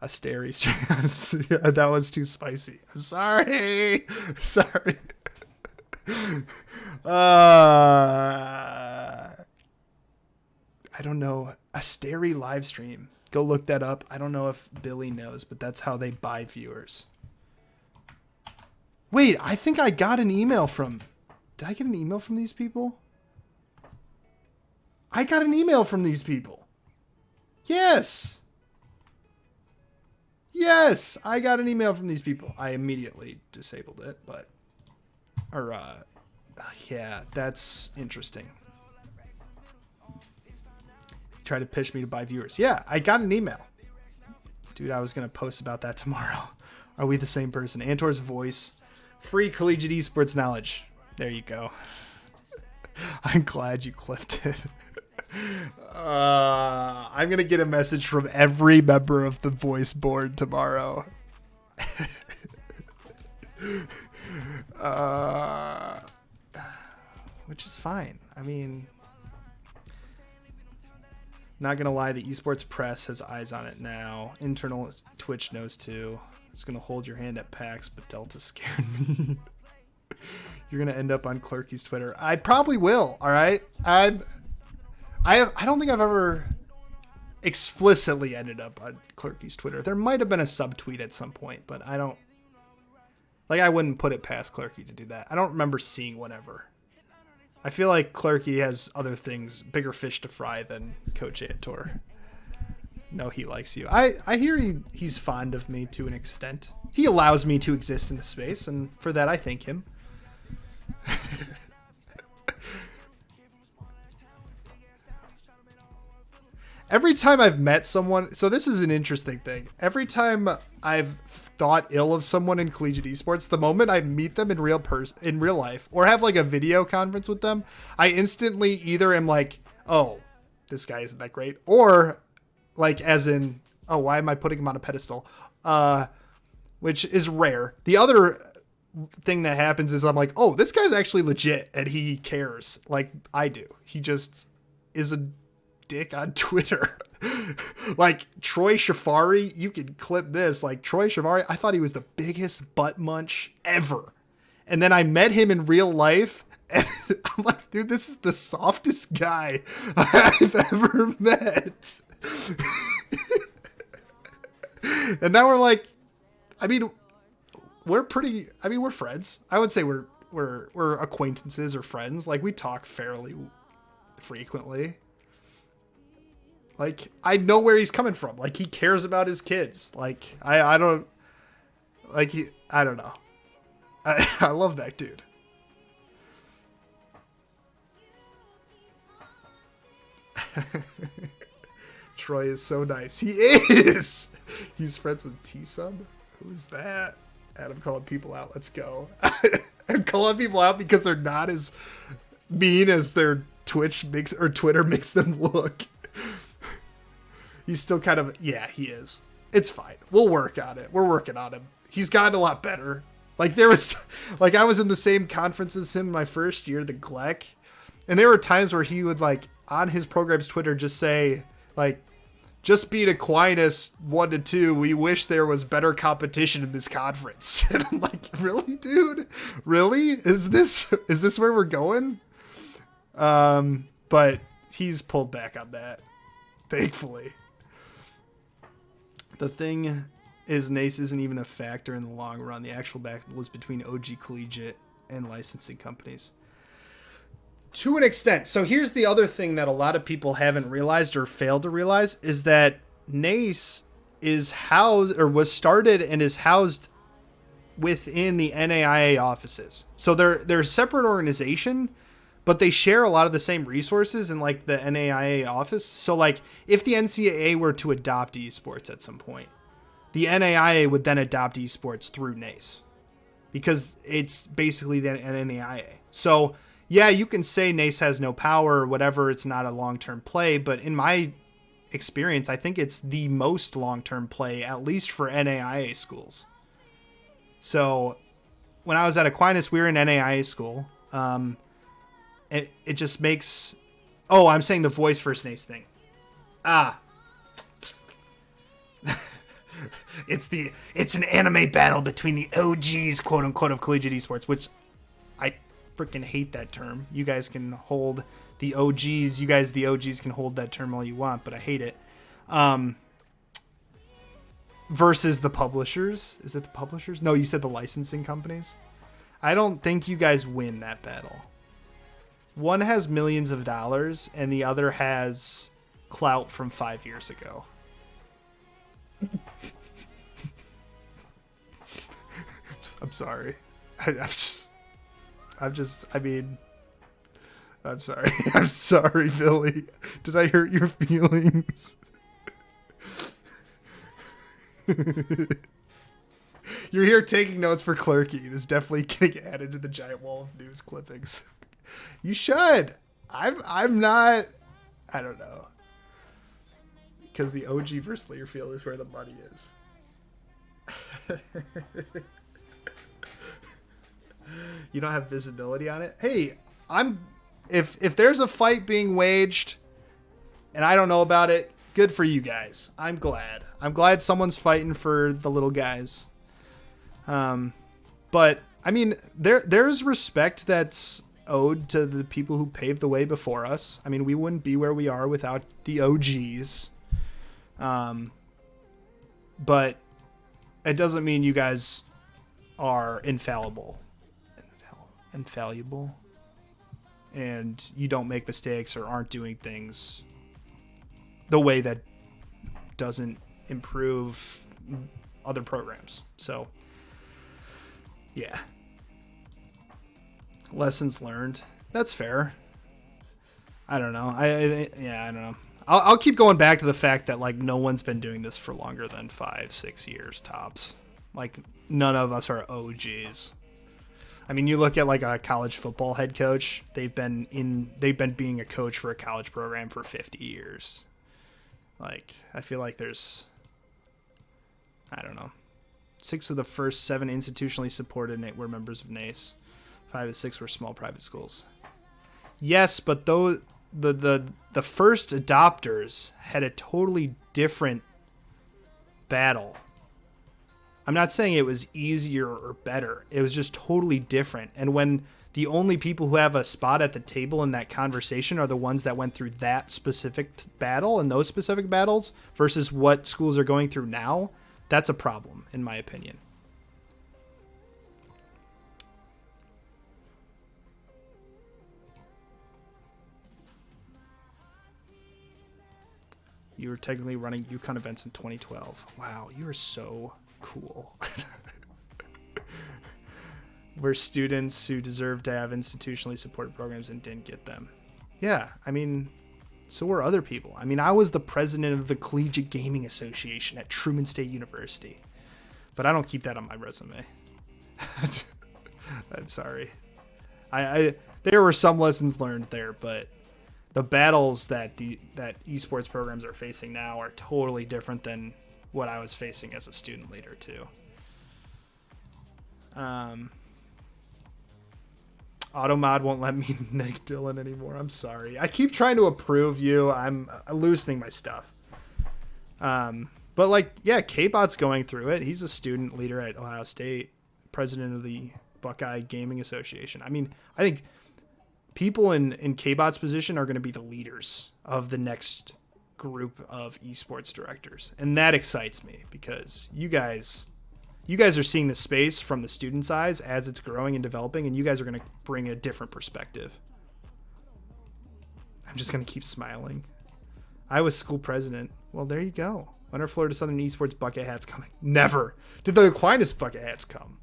Stary stream. That was too spicy. I'm sorry. Sorry. I don't know. A Stary live stream. Go look that up. I don't know if Billy knows, but that's how they buy viewers. Wait, I think I got an email from... Did I get an email from these people? I got an email from these people. Yes. Yes, I got an email from these people. I immediately disabled it, but... yeah, that's interesting. Try to pitch me to buy viewers. Yeah, I got an email. Dude, I was going to post about that tomorrow. Are we the same person? Antor's voice. Free collegiate esports knowledge. There you go. I'm glad you clipped it. I'm going to get a message from every member of the voice board tomorrow. Which is fine. I mean... Not gonna lie, the esports press has eyes on it now. Internal Twitch knows too. It's gonna hold your hand at PAX, but Delta scared me. You're gonna end up on Clerky's Twitter. I probably will. All right. I don't think I've ever explicitly ended up on Clerky's Twitter. There might have been a subtweet at some point, but I don't. Like, I wouldn't put it past Clerky to do that. I don't remember seeing one ever. I feel like Clerky has other things, bigger fish to fry than Coach Antor. No, he likes you. I hear he's fond of me to an extent. He allows me to exist in the space, and for that I thank him. Every time I've met someone, so this is an interesting thing. Every time I've thought ill of someone in Collegiate Esports, the moment I meet them in real life or have like a video conference with them, I instantly either am like, oh, this guy isn't that great, or like as in, oh, why am I putting him on a pedestal? Which is rare. The other thing that happens is I'm like, oh, this guy's actually legit and he cares like I do. He just is a dick on Twitter. Like Troy Shafari, you can clip this. Like Troy Shafari, I thought he was the biggest butt munch ever. And then I met him in real life and I'm like, dude, this is the softest guy I've ever met. And now we're like, I mean, we're friends. I would say we're acquaintances or friends. Like we talk fairly frequently. Like, I know where he's coming from. Like, he cares about his kids. Like, I don't know. I love that dude. Troy is so nice. He is! He's friends with T-Sub? Who's that? Adam calling people out. Let's go. I'm calling people out because they're not as mean as their Twitter makes them look. He's still kind of, yeah, he is. It's fine. We'll work on it. We're working on him. He's gotten a lot better. Like I was in the same conference as him my first year, the GLEC. And there were times where he would like on his program's Twitter just say like, just beat Aquinas 1-2. We wish there was better competition in this conference. And I'm like, really, dude? Really? Is this where we're going? But he's pulled back on that. Thankfully. The thing is, NACE isn't even a factor in the long run. The actual battle is between OG Collegiate and licensing companies. To an extent. So here's the other thing that a lot of people haven't realized or failed to realize is that NACE is housed or was started and is housed within the NAIA offices. So they're a separate organization, but they share a lot of the same resources in like the NAIA office. So like if the NCAA were to adopt esports at some point, the NAIA would then adopt esports through NACE because it's basically the NAIA. So yeah, you can say NACE has no power or whatever. It's not a long-term play, but in my experience, I think it's the most long-term play, at least for NAIA schools. So when I was at Aquinas, we were in NAIA school. It just makes... Oh, I'm saying the voice first NACE thing. It's an anime battle between the OGs, quote unquote, of Collegiate Esports, which I freaking hate that term. You guys can hold the OGs. You guys, the OGs, can hold that term all you want, but I hate it. Versus the publishers. Is it the publishers? No, you said the licensing companies. I don't think you guys win that battle. One has millions of dollars, and the other has clout from 5 years ago. I'm sorry. I'm sorry. I'm sorry, Billy. Did I hurt your feelings? You're here taking notes for Clerky. It is definitely getting added to the giant wall of news clippings. You should. I'm not. I don't know. Because the OG versus Learfield is where the money is. You don't have visibility on it. Hey, if there's a fight being waged and I don't know about it. Good for you guys. I'm glad. I'm glad someone's fighting for the little guys. But I mean, there's respect that's owed to the people who paved the way before us. I mean, we wouldn't be where we are without the OGs. But it doesn't mean you guys are infallible. Infallible. And you don't make mistakes or aren't doing things the way that doesn't improve other programs. So, yeah. Lessons learned. That's fair. I don't know. I don't know. I'll keep going back to the fact that, like, no one's been doing this for longer than 5-6 years tops. Like, none of us are OGs. I mean, you look at, like, a college football head coach. They've been being a coach for a college program for 50 years. Like, I feel like there's, I don't know, 6 of the first 7 institutionally supported were members of NACE. 5 of 6 were small private schools. Yes, but those the first adopters had a totally different battle. I'm not saying it was easier or better. It was just totally different. And when the only people who have a spot at the table in that conversation are the ones that went through that specific battle and those specific battles versus what schools are going through now, that's a problem, in my opinion. You were technically running UConn events in 2012. Wow, you are so cool. We're students who deserve to have institutionally supported programs and didn't get them. Yeah, I mean, so were other people. I mean, I was the president of the Collegiate Gaming Association at Truman State University. But I don't keep that on my resume. I'm sorry. There were some lessons learned there, but the battles that esports programs are facing now are totally different than what I was facing as a student leader too. Automod won't let me neg Dylan anymore. I'm sorry. I keep trying to approve you. I'm loosening my stuff. But like, yeah, K-Bot's going through it. He's a student leader at Ohio State, president of the Buckeye Gaming Association. I mean, I think people in K-Bot's position are going to be the leaders of the next group of esports directors. And that excites me because you guys are seeing the space from the students' eyes as it's growing and developing, and you guys are going to bring a different perspective. I'm just going to keep smiling. I was school president. Well, there you go. When are Florida Southern Esports bucket hats coming? Never. Did the Aquinas bucket hats come?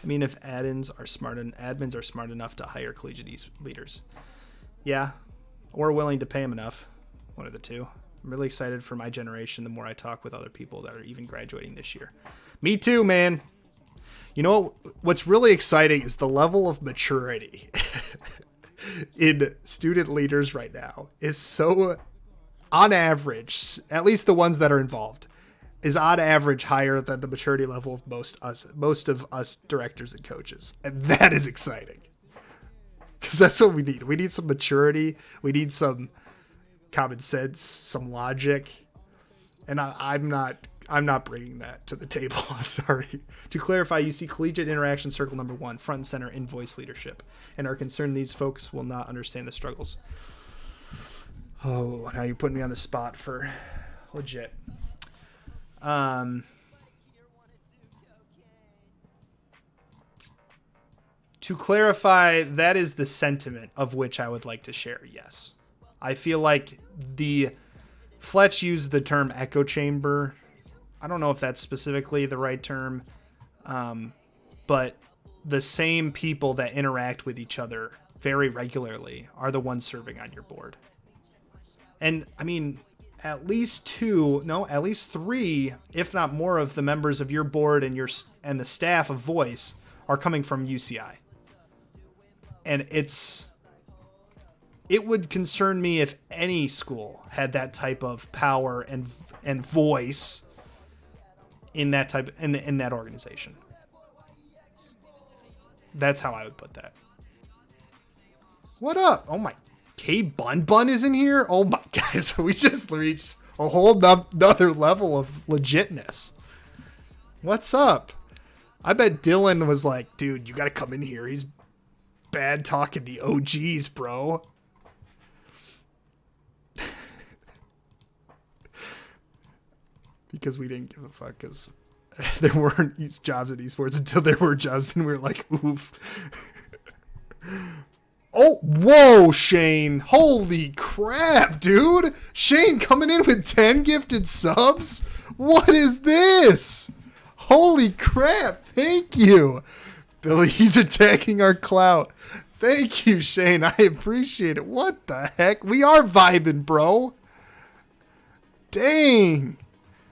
I mean, if admins are smart enough to hire collegiate leaders. Yeah, or willing to pay them enough. One of the two. I'm really excited for my generation the more I talk with other people that are even graduating this year. Me too, man. You know what's really exciting is the level of maturity in student leaders right now is so, on average, at least the ones that are involved, is on average higher than the maturity level of most of us directors and coaches. And that is exciting. Because that's what we need. We need some maturity. We need some common sense, some logic. And I'm not bringing that to the table. I'm sorry. To clarify, you see collegiate interaction circle number 1, front and center in voice leadership, and are concerned these folks will not understand the struggles. Oh, now you're putting me on the spot for legit. To clarify, that is the sentiment of which I would like to share. Yes. I feel like Fletch used the term echo chamber. I don't know if that's specifically the right term. But the same people that interact with each other very regularly are the ones serving on your board. And I mean, at least 3, if not more, of the members of your board and the staff of Voice are coming from UCI. And it would concern me if any school had that type of power and voice in that in that organization. That's how I would put that. What up? Oh my, K Bun Bun is in here. Oh my guys, we just reached a whole another level of legitness. What's up? I bet Dylan was like, dude, you gotta come in here. He's bad talking the OGs, bro. Because we didn't give a fuck, because there weren't jobs at esports until there were jobs, and we were like, oof. Oh, whoa, Shane. Holy crap, dude. Shane coming in with 10 gifted subs? What is this? Holy crap. Thank you. Billy, he's attacking our clout. Thank you, Shane. I appreciate it. What the heck? We are vibing, bro. Dang.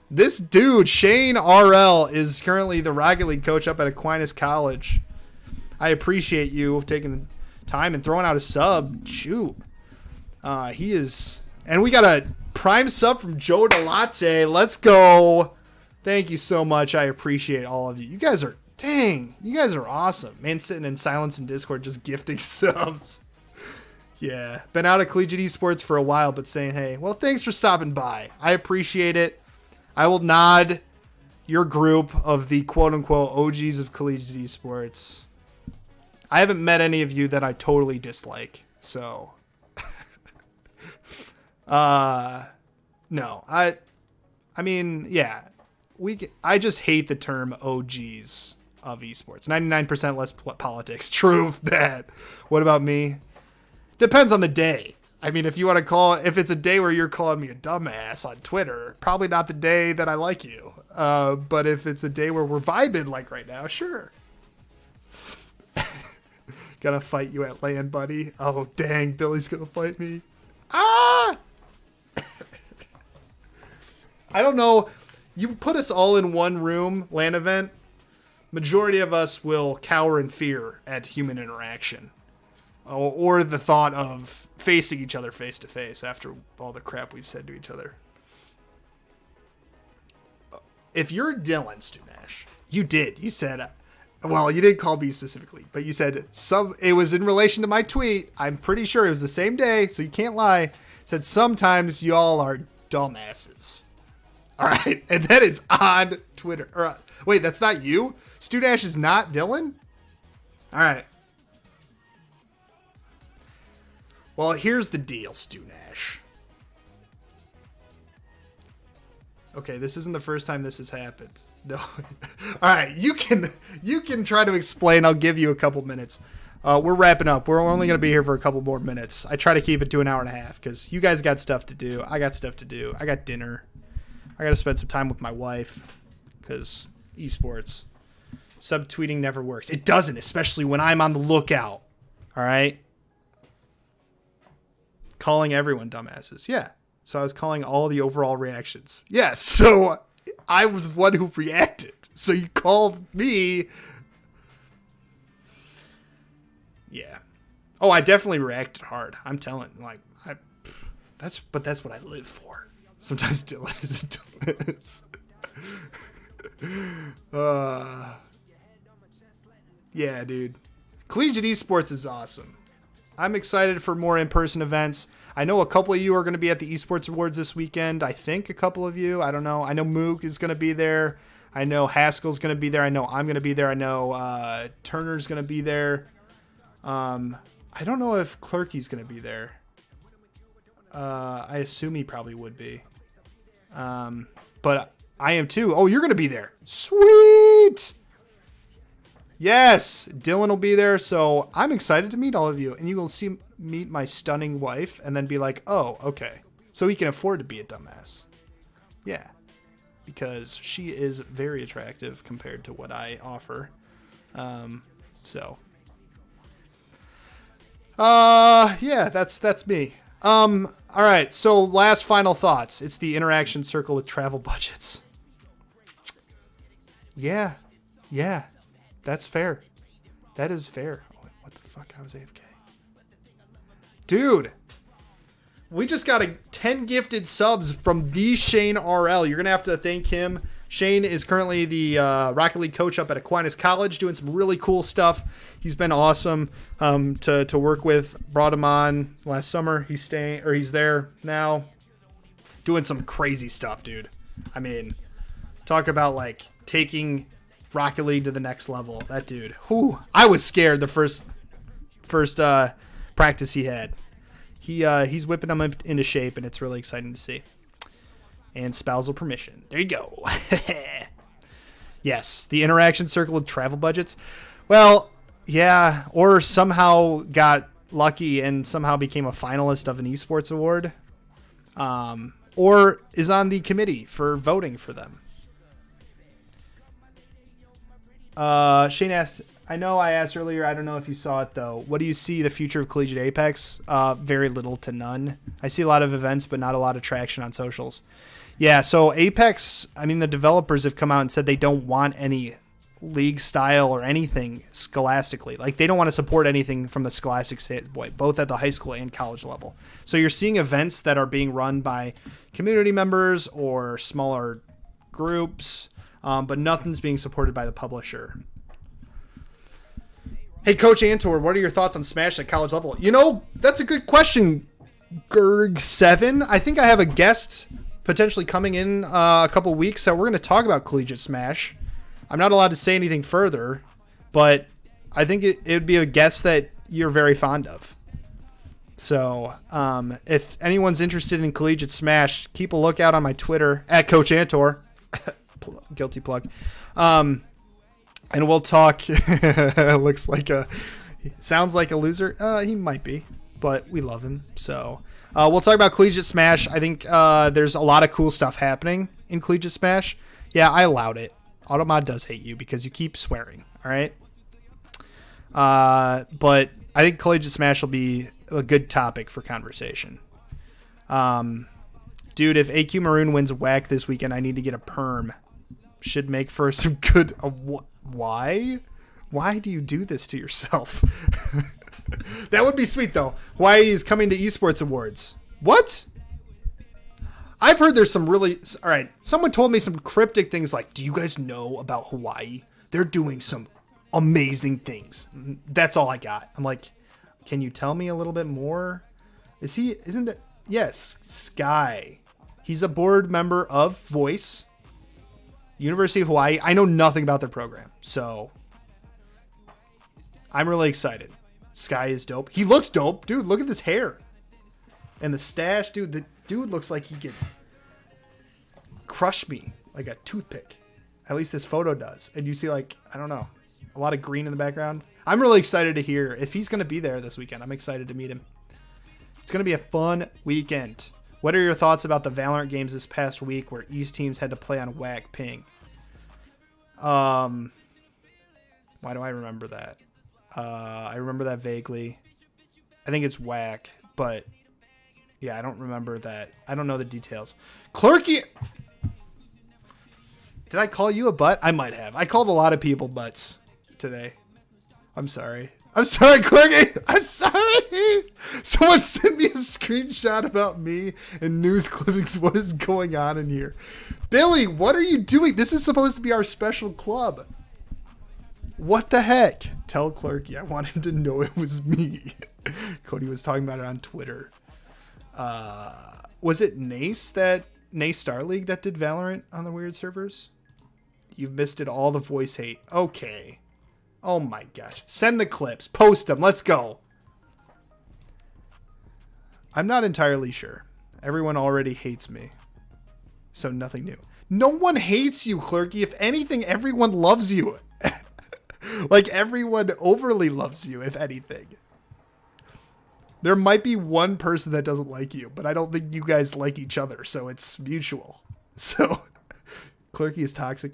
This dude, Shane RL, is currently the Rocket League coach up at Aquinas College. I appreciate you taking the time and throwing out a sub. Shoot. He is... And we got a prime sub from Joe Delate. Let's go. Thank you so much. I appreciate all of you. You guys are... Dang. You guys are awesome. Man sitting in silence in Discord just gifting subs. Yeah. Been out of Collegiate Esports for a while, but saying, hey, well, thanks for stopping by. I appreciate it. I will nod your group of the quote-unquote OGs of Collegiate Esports. I haven't met any of you that I totally dislike, so... no. I mean, yeah. I just hate the term OGs of esports. 99% less politics. True that. What about me? Depends on the day. I mean, if you want to if it's a day where you're calling me a dumbass on Twitter, probably not the day that I like you. But if it's a day where we're vibing like right now, sure. Gonna fight you at LAN, buddy. Oh, dang. Billy's gonna fight me. Ah! I don't know. You put us all in one room, LAN event, majority of us will cower in fear at human interaction. Or the thought of facing each other face to face after all the crap we've said to each other. If you're Dylan Stunash, you did. You said, well, you didn't call me specifically, but you said it was in relation to my tweet. I'm pretty sure it was the same day, so you can't lie. It said sometimes y'all are dumbasses. All right, and that is on Twitter. Wait, that's not you? Stunash is not Dylan? All right. Well, here's the deal, Stunash. Okay, this isn't the first time this has happened. No. All right, you can try to explain. I'll give you a couple minutes. We're wrapping up. We're only going to be here for a couple more minutes. I try to keep it to an hour and a half because you guys got stuff to do. I got stuff to do. I got dinner. I got to spend some time with my wife because esports. Subtweeting never works. It doesn't, especially when I'm on the lookout. All right? Calling everyone dumbasses. Yeah. So I was calling all the overall reactions. Yes. So I was one who reacted. So you called me. Yeah. Oh, I definitely reacted hard. I'm telling. That's what I live for. Sometimes Dylan is a dumbass. Yeah, dude. Collegiate Esports is awesome. I'm excited for more in-person events. I know a couple of you are going to be at the Esports Awards this weekend. I think a couple of you. I don't know. I know Mook is going to be there. I know Haskell's going to be there. I know I'm going to be there. I know Turner's going to be there. I don't know if Clerky's going to be there. I assume he probably would be. But I am too. Oh, you're going to be there. Sweet! Yes, Dylan will be there, so I'm excited to meet all of you, and you will meet my stunning wife, and then be like, oh, okay, so he can afford to be a dumbass. Yeah, because she is very attractive compared to what I offer. Yeah, that's me. All right, so last final thoughts. It's the interaction circle with travel budgets. Yeah. That's fair. That is fair. Oh, what the fuck? I was AFK. Dude, we just got 10 gifted subs from the Shane RL. You're going to have to thank him Shane is currently the Rocket League coach up at Aquinas College, doing some really cool stuff. He's been awesome to work with. Brought him on last summer. He's there now, doing some crazy stuff, dude. I mean, talk about like taking Rocket League to the next level. That dude. Whew, I was scared the first practice he had. He's whipping them into shape, and it's really exciting to see. And spousal permission. There you go. Yes, the interaction circle with travel budgets. Well, yeah, or somehow got lucky and somehow became a finalist of an esports award. Or is on the committee for voting for them. Shane asked, I know I asked earlier, I don't know if you saw it though. What do you see the future of Collegiate Apex? Very little to none. I see a lot of events, but not a lot of traction on socials. Yeah, so Apex, I mean, the developers have come out and said they don't want any league style or anything scholastically. Like, they don't want to support anything from the scholastic standpoint, both at the high school and college level. So you're seeing events that are being run by community members or smaller groups, but nothing's being supported by the publisher. Hey, Coach Antor, what are your thoughts on Smash at college level? You know, that's a good question, Gerg7. I think I have a guest potentially coming in a couple weeks that we're going to talk about Collegiate Smash. I'm not allowed to say anything further, but I think it would be a guest that you're very fond of. So if anyone's interested in Collegiate Smash, keep a lookout on my Twitter, at Coach Antor. Guilty plug. And we'll talk. Sounds like a loser. He might be, but we love him. So we'll talk about Collegiate Smash. I think there's a lot of cool stuff happening in Collegiate Smash. Yeah, I allowed it. Automod does hate you because you keep swearing. All right. But I think Collegiate Smash will be a good topic for conversation. Dude, if AQ Maroon wins WAC this weekend, I need to get a perm. Should make for some good. Why? Why do you do this to yourself? That would be sweet, though. Hawaii is coming to Esports Awards. What? I've heard there's some really... All right, someone told me some cryptic things like, do you guys know about Hawaii? They're doing some amazing things. That's all I got. I'm like, can you tell me a little bit more? Isn't it? Yes, Sky. He's a board member of Voice, University of Hawaii. I know nothing about their program, so I'm really excited. Sky is dope. He looks dope. Dude, look at this hair. And the stash, dude. The dude looks like he could crush me like a toothpick. At least this photo does. And you see, like, I don't know, a lot of green in the background. I'm really excited to hear if he's going to be there this weekend. I'm excited to meet him. It's going to be a fun weekend. What are your thoughts about the Valorant games this past week where East teams had to play on WAC ping? Why do I remember that? I remember that vaguely. I think it's WAC, but yeah, I don't remember that. I don't know the details. Clerky, did I call you a butt? I might have. I called a lot of people butts today. I'm sorry. I'm sorry, Clerky. I'm sorry. Someone sent me a screenshot about me and news clippings. What is going on in here? Billy, what are you doing? This is supposed to be our special club. What the heck? Tell Clerky I want him to know it was me. Cody was talking about it on Twitter. Was it Nace Star League that did Valorant on the weird servers? You've missed it all, the voice hate. Okay. Oh my gosh. Send the clips. Post them. Let's go. I'm not entirely sure. Everyone already hates me. So nothing new. No one hates you, Clerky. If anything, everyone loves you. Like, everyone overly loves you, if anything. There might be one person that doesn't like you, but I don't think you guys like each other, so it's mutual. So, Clerky is toxic.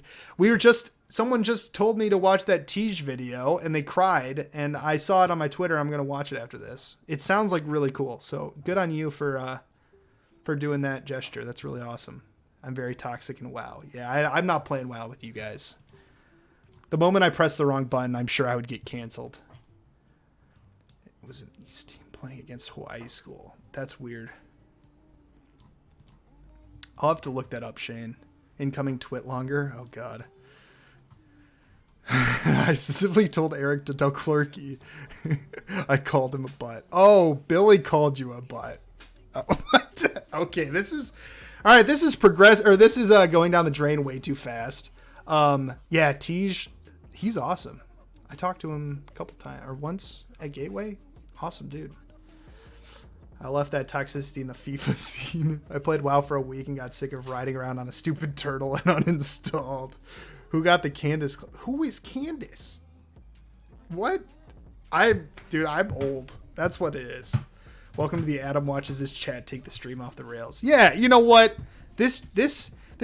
Someone just told me to watch that Tej video, and they cried, and I saw it on my Twitter. I'm going to watch it after this. It sounds like really cool, so good on you for doing that gesture. That's really awesome. I'm very toxic in WoW. Yeah, I'm not playing WoW with you guys. The moment I pressed the wrong button, I'm sure I would get canceled. It was an East team playing against Hawaii school. That's weird. I'll have to look that up, Shane. Incoming twit longer. Oh God. I specifically told Eric to tell Clerky. I called him a butt. Oh, Billy called you a butt. What? Okay, this is all right. This is going down the drain way too fast. Yeah, Tej, he's awesome. I talked to him a couple times or once at Gateway. Awesome dude. I left that toxicity in the FIFA scene. I played WoW for a week and got sick of riding around on a stupid turtle and uninstalled. Who got the Candace? Who is Candace? What? I'm old. That's what it is. Welcome to the Adam watches this chat take the stream off the rails. Yeah, you know what? This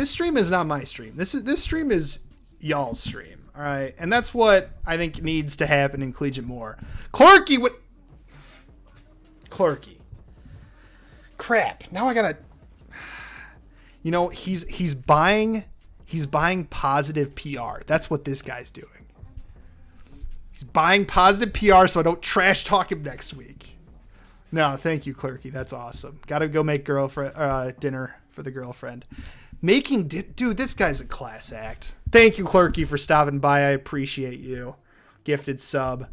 stream is not my stream. This stream is y'all's stream. All right, and that's what I think needs to happen in Collegiate more. Clarky, what? Clarky. Crap. Now I gotta. You know he's buying positive PR. That's what this guy's doing. He's buying positive PR so I don't trash talk him next week. No, thank you, Clerky. That's awesome. Got to go make dinner for the girlfriend. Dude, this guy's a class act. Thank you, Clerky, for stopping by. I appreciate you. Gifted sub.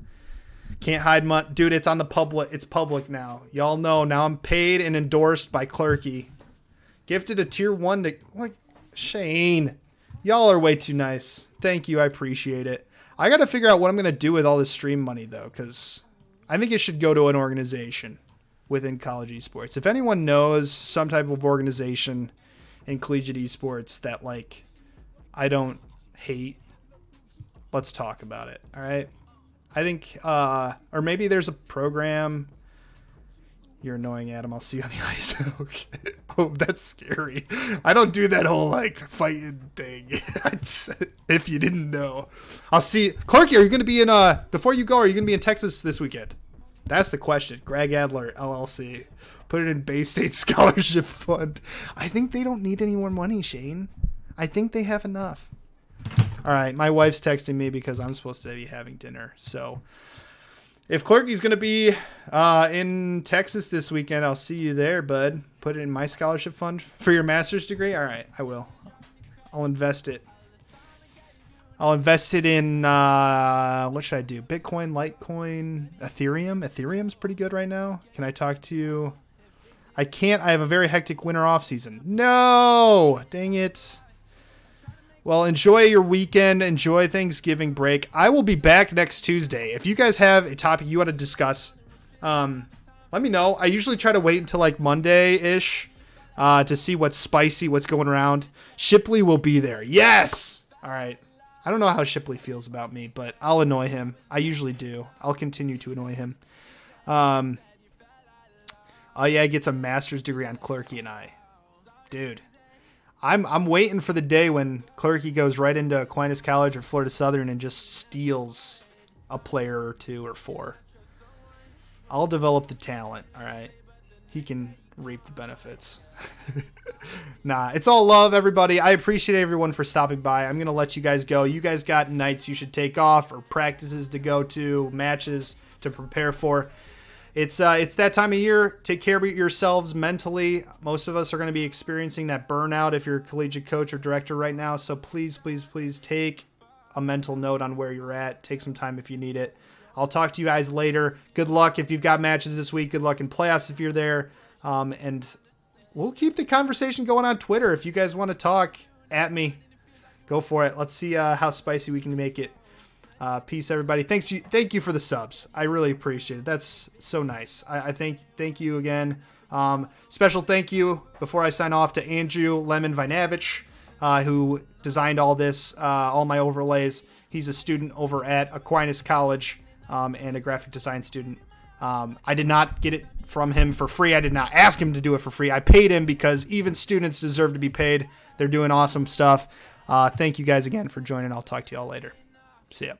Can't hide much. Dude, it's on the public. It's public now. Y'all know. Now I'm paid and endorsed by Clerky. Gifted a tier 1 to... Shane. Y'all are way too nice. Thank you. I appreciate it. I got to figure out what I'm going to do with all this stream money, though, because I think it should go to an organization within college esports. If anyone knows some type of organization in collegiate esports that, I don't hate, let's talk about it, all right? I think, or maybe there's a program. You're annoying, Adam. I'll see you on the ice. Okay. Oh, that's scary. I don't do that whole fighting thing. If you didn't know, I'll see. Clarky, are you going to be in? Before you go, are you going to be in Texas this weekend? That's the question. Greg Adler, LLC, put it in Bay State Scholarship Fund. I think they don't need any more money, Shane. I think they have enough. All right, my wife's texting me because I'm supposed to be having dinner. So if Clerky's going to be in Texas this weekend, I'll see you there, bud. Put it in my scholarship fund for your master's degree. All right, I will. I'll invest it. I'll invest it in, what should I do? Bitcoin, Litecoin, Ethereum. Ethereum's pretty good right now. Can I talk to you? I can't. I have a very hectic winter off season. No! Dang it. Well, enjoy your weekend. Enjoy Thanksgiving break. I will be back next Tuesday. If you guys have a topic you want to discuss, let me know. I usually try to wait until Monday-ish to see what's spicy, what's going around. Shipley will be there. Yes! All right. I don't know how Shipley feels about me, but I'll annoy him. I usually do. I'll continue to annoy him. Oh, yeah, he gets a master's degree on Clerky and I. Dude. I'm waiting for the day when Clerky goes right into Aquinas College or Florida Southern and just steals a player or 2 or 4. I'll develop the talent, all right? He can reap the benefits. Nah, it's all love, everybody. I appreciate everyone for stopping by. I'm going to let you guys go. You guys got nights you should take off or practices to go to, matches to prepare for. It's that time of year. Take care of yourselves mentally. Most of us are going to be experiencing that burnout if you're a collegiate coach or director right now. So please, please, please take a mental note on where you're at. Take some time if you need it. I'll talk to you guys later. Good luck if you've got matches this week. Good luck in playoffs if you're there. And we'll keep the conversation going on Twitter. If you guys want to talk at me, go for it. Let's see how spicy we can make it. Peace, everybody. Thank you for the subs. I really appreciate it. That's so nice. I thank you again. Special thank you before I sign off to Andrew Lemon Vinavich, who designed all this, all my overlays. He's a student over at Aquinas College and a graphic design student. I did not get it from him for free. I did not ask him to do it for free. I paid him because even students deserve to be paid. They're doing awesome stuff. Thank you guys again for joining. I'll talk to you all later. See ya.